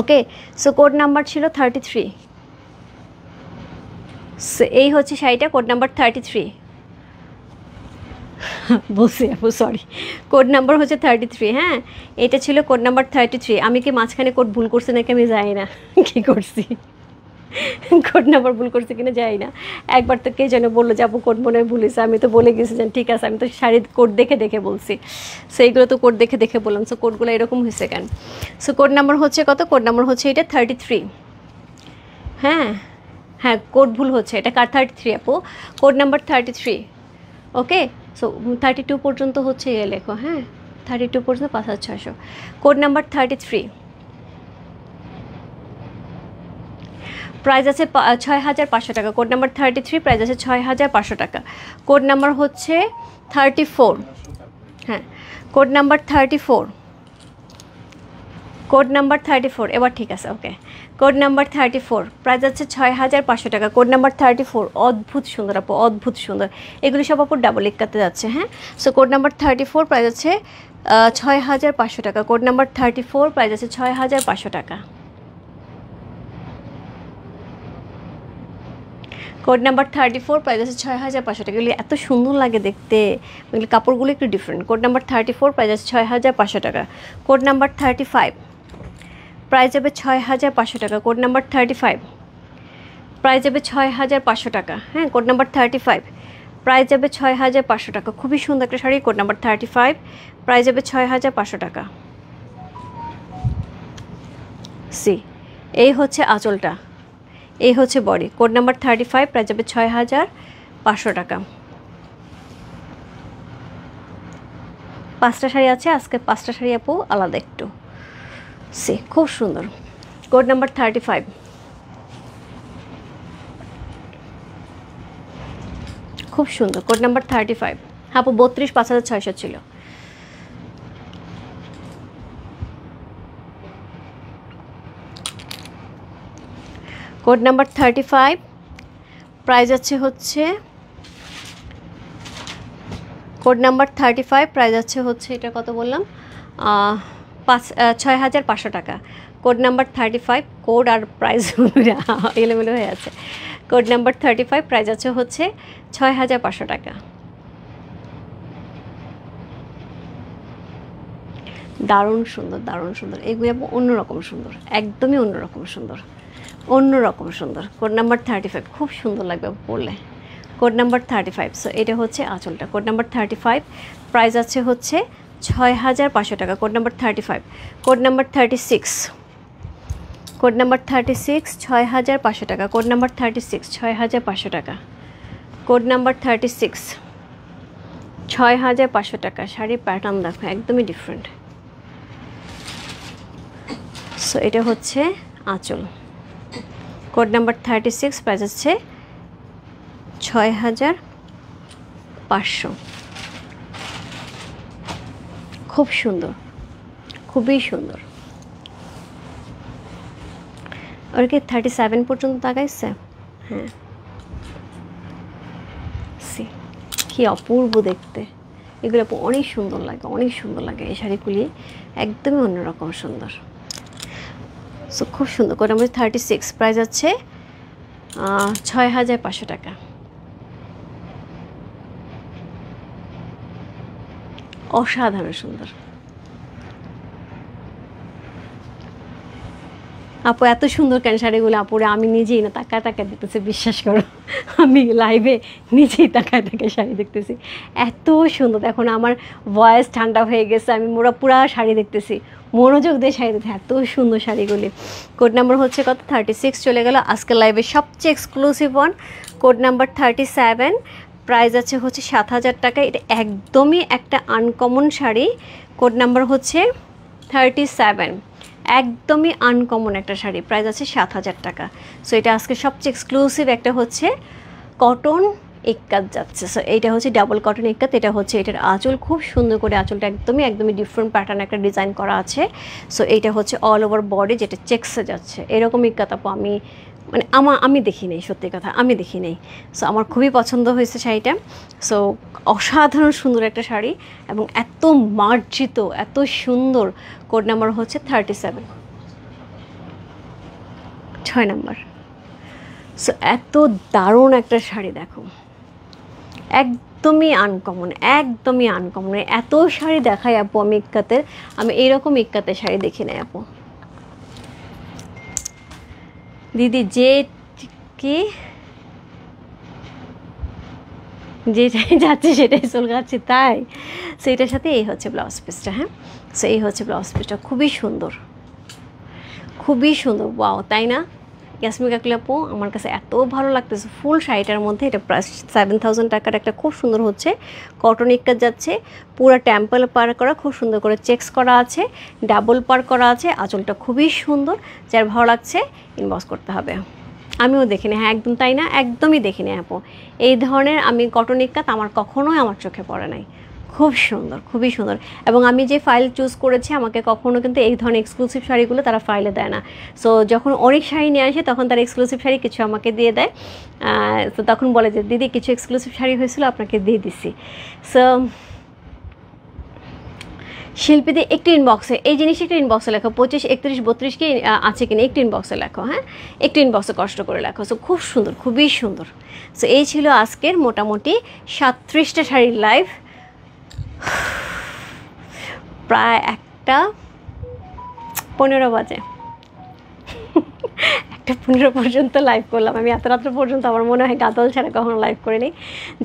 ওকে, সো কোড নাম্বার ছিল 33। এই হচ্ছে শাড়িটা, কোড নাম্বার 33 বলছি আপু, সরি কোড নাম্বার হচ্ছে 33। হ্যাঁ এটা ছিল কোড নাম্বার 33। আমি কি মাঝখানে কোড ভুল করছি নাকি আমি জানি না কী করছি। কোড নাম্বার ভুল করছে কিনা যাই না। একবার তো কে যেন বললো যে আপু কোড মনে হয় ভুলেছে, আমি তো বলে গেছি যে ঠিক আছে, আমি তো শাড়ির কোড দেখে দেখে বলছি, সেইগুলো তো কোড দেখে দেখে বললাম। সো কোডগুলো এরকম হয়েছে কেন? সো কোড নাম্বার হচ্ছে কত? কোড নাম্বার হচ্ছে এটা 33। হ্যাঁ হ্যাঁ, কোড ভুল হচ্ছে, এটা কার 33 আপু? Code number 33। ওকে, সো 32 পর্যন্ত হচ্ছে এ লেখো, হ্যাঁ 32 পর্যন্ত 5600। কোড নাম্বার 33, প্রাইস আছে 6500 টাকা। কোড নাম্বার 33, প্রাইস আছে 6500 টাকা। কোড নাম্বার হচ্ছে 34। হ্যাঁ, কোড নাম্বার 34, কোড নাম্বার 34, এবার ঠিক আছে ওকে। কোড নাম্বার 34, প্রাইস আছে 6500 টাকা। কোড নাম্বার 34, অদ্ভুত সুন্দর আপু, অদ্ভুত সুন্দর। এগুলি সব আপু ডাবল ইক্কাতে যাচ্ছে। হ্যাঁ, সো কোড নাম্বার 34, প্রাইস আছে 6500 টাকা। কোড নাম্বার 34, প্রাইস আছে 6500 টাকা। কোড নাম্বার 34, প্রাইস আছে 6500 টাকা। এগুলি এত সুন্দর লাগে দেখতে, এগুলি কাপড়গুলো একটু ডিফারেন্ট। কোড নাম্বার 34, প্রাইস আছে 6500 টাকা। কোড নাম্বার 35, প্রাইস যাবে 6500 টাকা। কোড নাম্বার 35, প্রাইস যাবে 6500 টাকা। হ্যাঁ, কোড নাম্বার 35, প্রাইস যাবে 6500 টাকা। খুবই সুন্দর একটা শাড়ি। কোড নাম্বার 35, প্রাইস যাবে 6500 টাকা। সি, এই হচ্ছে আঁচলটা, এই হচ্ছে বডি। কোড নাম্বার 35, প্রাইস যাবে 6500 টাকা। 5টা শাড়ি আছে আজকে, 5টা শাড়ি আপু আলাদা একটু। সি, খুব সুন্দর। কোড নাম্বার 35, খুব সুন্দর। কোড নাম্বার 35, হ্যাঁ আপু 32 5600 ছিল। কোড নাম্বার 35, প্রাইস আছে হচ্ছে, কোড নাম্বার 35, প্রাইস আছে হচ্ছে, এটা কত বললাম, 6500 টাকা। কোড নাম্বার 35, কোড আর প্রাইস এলোমেলো হয়ে আছে। কোড নাম্বার 35, প্রাইস আছে হচ্ছে 6500 টাকা। দারুণ সুন্দর, দারুণ সুন্দর। এগুলো অন্যরকম সুন্দর, একদমই অন্যরকম সুন্দর, অন্যরকম সুন্দর। কোড নাম্বার 35, খুব সুন্দর লাগবে পরলে। কোড নাম্বার 35, সো এটা হচ্ছে আঁচলটা। কোড নাম্বার 35, প্রাইস আছে হচ্ছে 6500 টাকা। Code number 35, code number 36, code number 36, 6500 টাকা। কোড নাম্বার 36, 6500 টাকা। কোড নাম্বার 36, 6500 টাকা। শাড়ির প্যাটার্ন দেখো একদমই ডিফারেন্ট। সো এটা হচ্ছে আঁচল। কোড নাম্বার 36, প্রাইস হচ্ছে 6500। খুব সুন্দর, খুবই সুন্দর। ওর কি 37 পর্যন্ত তাকাইছে? হ্যাঁ, সি কি অপূর্ব দেখতে। এগুলো অনেক সুন্দর লাগে, অনেক সুন্দর লাগে। এই শাড়িগুলি একদমই অন্যরকম সুন্দর। সো খুব সুন্দর। কোড নাম্বার 36, প্রাইস আছে 6500 টাকা। অসাধারণ সুন্দর আপু, এত সুন্দর কেন শাড়িগুলো আপুরে? আমি নিজেই না তাকায় তাকায় দেখতেছি, বিশ্বাস করো আমি লাইভে নিজেই তাকায় তাকায় শাড়ি দেখতেছি, এত সুন্দর। এখন আমার ভয়েস ঠান্ডা হয়ে গেছে, আমি পুরা শাড়ি দেখতেছি, মনোযোগ দিয়ে শাড়ি দেখতে, এত সুন্দর শাড়িগুলি। কোড নাম্বার হচ্ছে কত? 36 চলে গেল আজকের লাইভে সবচেয়ে exclusive one. Code number 37, price আছে হচ্ছে 7000 টাকা। এটা একদমই একটা আনকমন শাড়ি। কোড নাম্বার হচ্ছে 37, একদমই আনকমন একটা শাড়ি, প্রাইস আছে 7000 টাকা। সো এটা আজকে সবচেয়ে এক্সক্লুসিভ একটা হচ্ছে কটন ইক্কাত যাচ্ছে। সো এইটা হচ্ছে ডাবল কটন ইক্কাত। এটা হচ্ছে এটার আঁচল, খুব সুন্দর করে আঁচলটা একদমই ডিফারেন্ট প্যাটার্ন একটা ডিজাইন করা আছে। সো এইটা হচ্ছে অল ওভার বডি, যেটা চেক্সে যাচ্ছে। এরকম ইক্কাত আপু আমি দেখি নেই, সত্যি কথা আমি দেখি নেই। সো আমার খুবই পছন্দ হয়েছে শাড়িটা। সো অসাধারণ সুন্দর একটা শাড়ি এবং এত মার্জিত, এত সুন্দর। কোড নাম্বার হচ্ছে 37, 6 নাম্বার। সো এত দারুণ একটা শাড়ি দেখো, একদমই আনকমন, একদমই আনকমন। এত শাড়ি দেখাই আপু আমি ইক্কাতের, আমি এইরকম ইক্কাতের শাড়ি দেখি নাই আপু। দিদি যে কি যেটাই যাচ্ছে সেটাই চুলকাচ্ছি, তাই? সো এটার সাথে এই হচ্ছে ব্লাউজ পিসটা। হ্যাঁ, সো এই হচ্ছে ব্লাউজ পিসটা, খুবই সুন্দর, খুবই সুন্দর। ওয়াও, তাই না ইয়াসমিন কাকলি আপু? আমার কাছে এত ভালো লাগতেছে। ফুল শাড়িটার মধ্যে এটা প্রায় 7000 টাকার একটা খুব সুন্দর হচ্ছে কটন ইক্কাত যাচ্ছে, পুরো টেম্পল পার করা, খুব সুন্দর করে চেক্স করা আছে, ডাবল পার করা আছে, আঁচলটা খুবই সুন্দর। যার ভালো লাগছে ইনবক্স করতে হবে। আমিও দেখিনি, হ্যাঁ একদম, তাই না? একদমই দেখিনি আপু এই ধরনের। আমি কটন ইক্কাত আমার কখনোই আমার চোখে পড়ে নাই। খুব সুন্দর, খুবই সুন্দর। এবং আমি যে ফাইল চুজ করেছি, আমাকে কখনো কিন্তু এই ধরনের এক্সক্লুসিভ শাড়িগুলো তারা ফাইলে দেয় না। সো যখন অনেক শাড়ি নিয়ে আসে তখন তারা এক্সক্লুসিভ শাড়ি কিছু আমাকে দিয়ে দেয়। তো তখন বলে যে দিদি কিছু এক্সক্লুসিভ শাড়ি হয়েছিল, আপনাকে দিয়ে দিছি। সো শিল্পীদের একটি ইনবক্সে এই জিনিসটা একটু ইনবক্সে লেখো, 25, 31, 32 কি আছে কিনা একটু ইনবক্সে লেখো। হ্যাঁ, একটু ইনবক্সে কষ্ট করে লেখো। সো খুব সুন্দর, খুবই সুন্দর। সো এই ছিল আজকের মোটামুটি 37টা শাড়ির লাইভ। প্রায় 1:15 বাজে, 1:15 পর্যন্ত লাইভ করলাম আমি। এত রাত্র পর্যন্ত আমার মনে হয় গাদল ছাড়া কখনো লাইভ করিনি।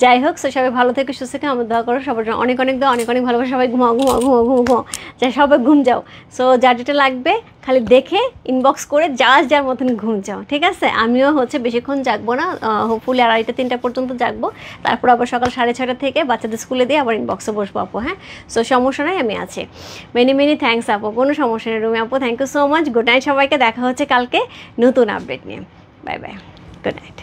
যাই হোক, সো সবাই ভালো থেকে সুস্থ থেকে আমার দোয়া করো, সবার জন্য অনেক অনেক দোয়া, অনেক অনেক ভালোবাসা। সবাই ঘুমাও ঘুমাও ঘুমাও ঘুমাও ঘুমাও, যাই সবাই ঘুম যাও। সো যার যেটা লাগবে খালি দেখে ইনবক্স করে যার মতন ঘুম যাও, ঠিক আছে? আমিও হচ্ছে বেশিক্ষণ জাগবো না, হোপফুলি 2:30-3টা পর্যন্ত জাগবো। তারপর আবার সকাল 6:30 থেকে বাচ্চাদের স্কুলে দিয়ে আবার ইনবক্সে বসবো আপু। হ্যাঁ, সো সমস্যা নাই, আমি আছি। মেনি থ্যাঙ্কস আপু, কোনো সমস্যা নেই রুমি আপু, thank you so much. Good night সবাইকে, দেখা হচ্ছে কালকে নতুন আপডেট নিয়ে। Bye bye, good night.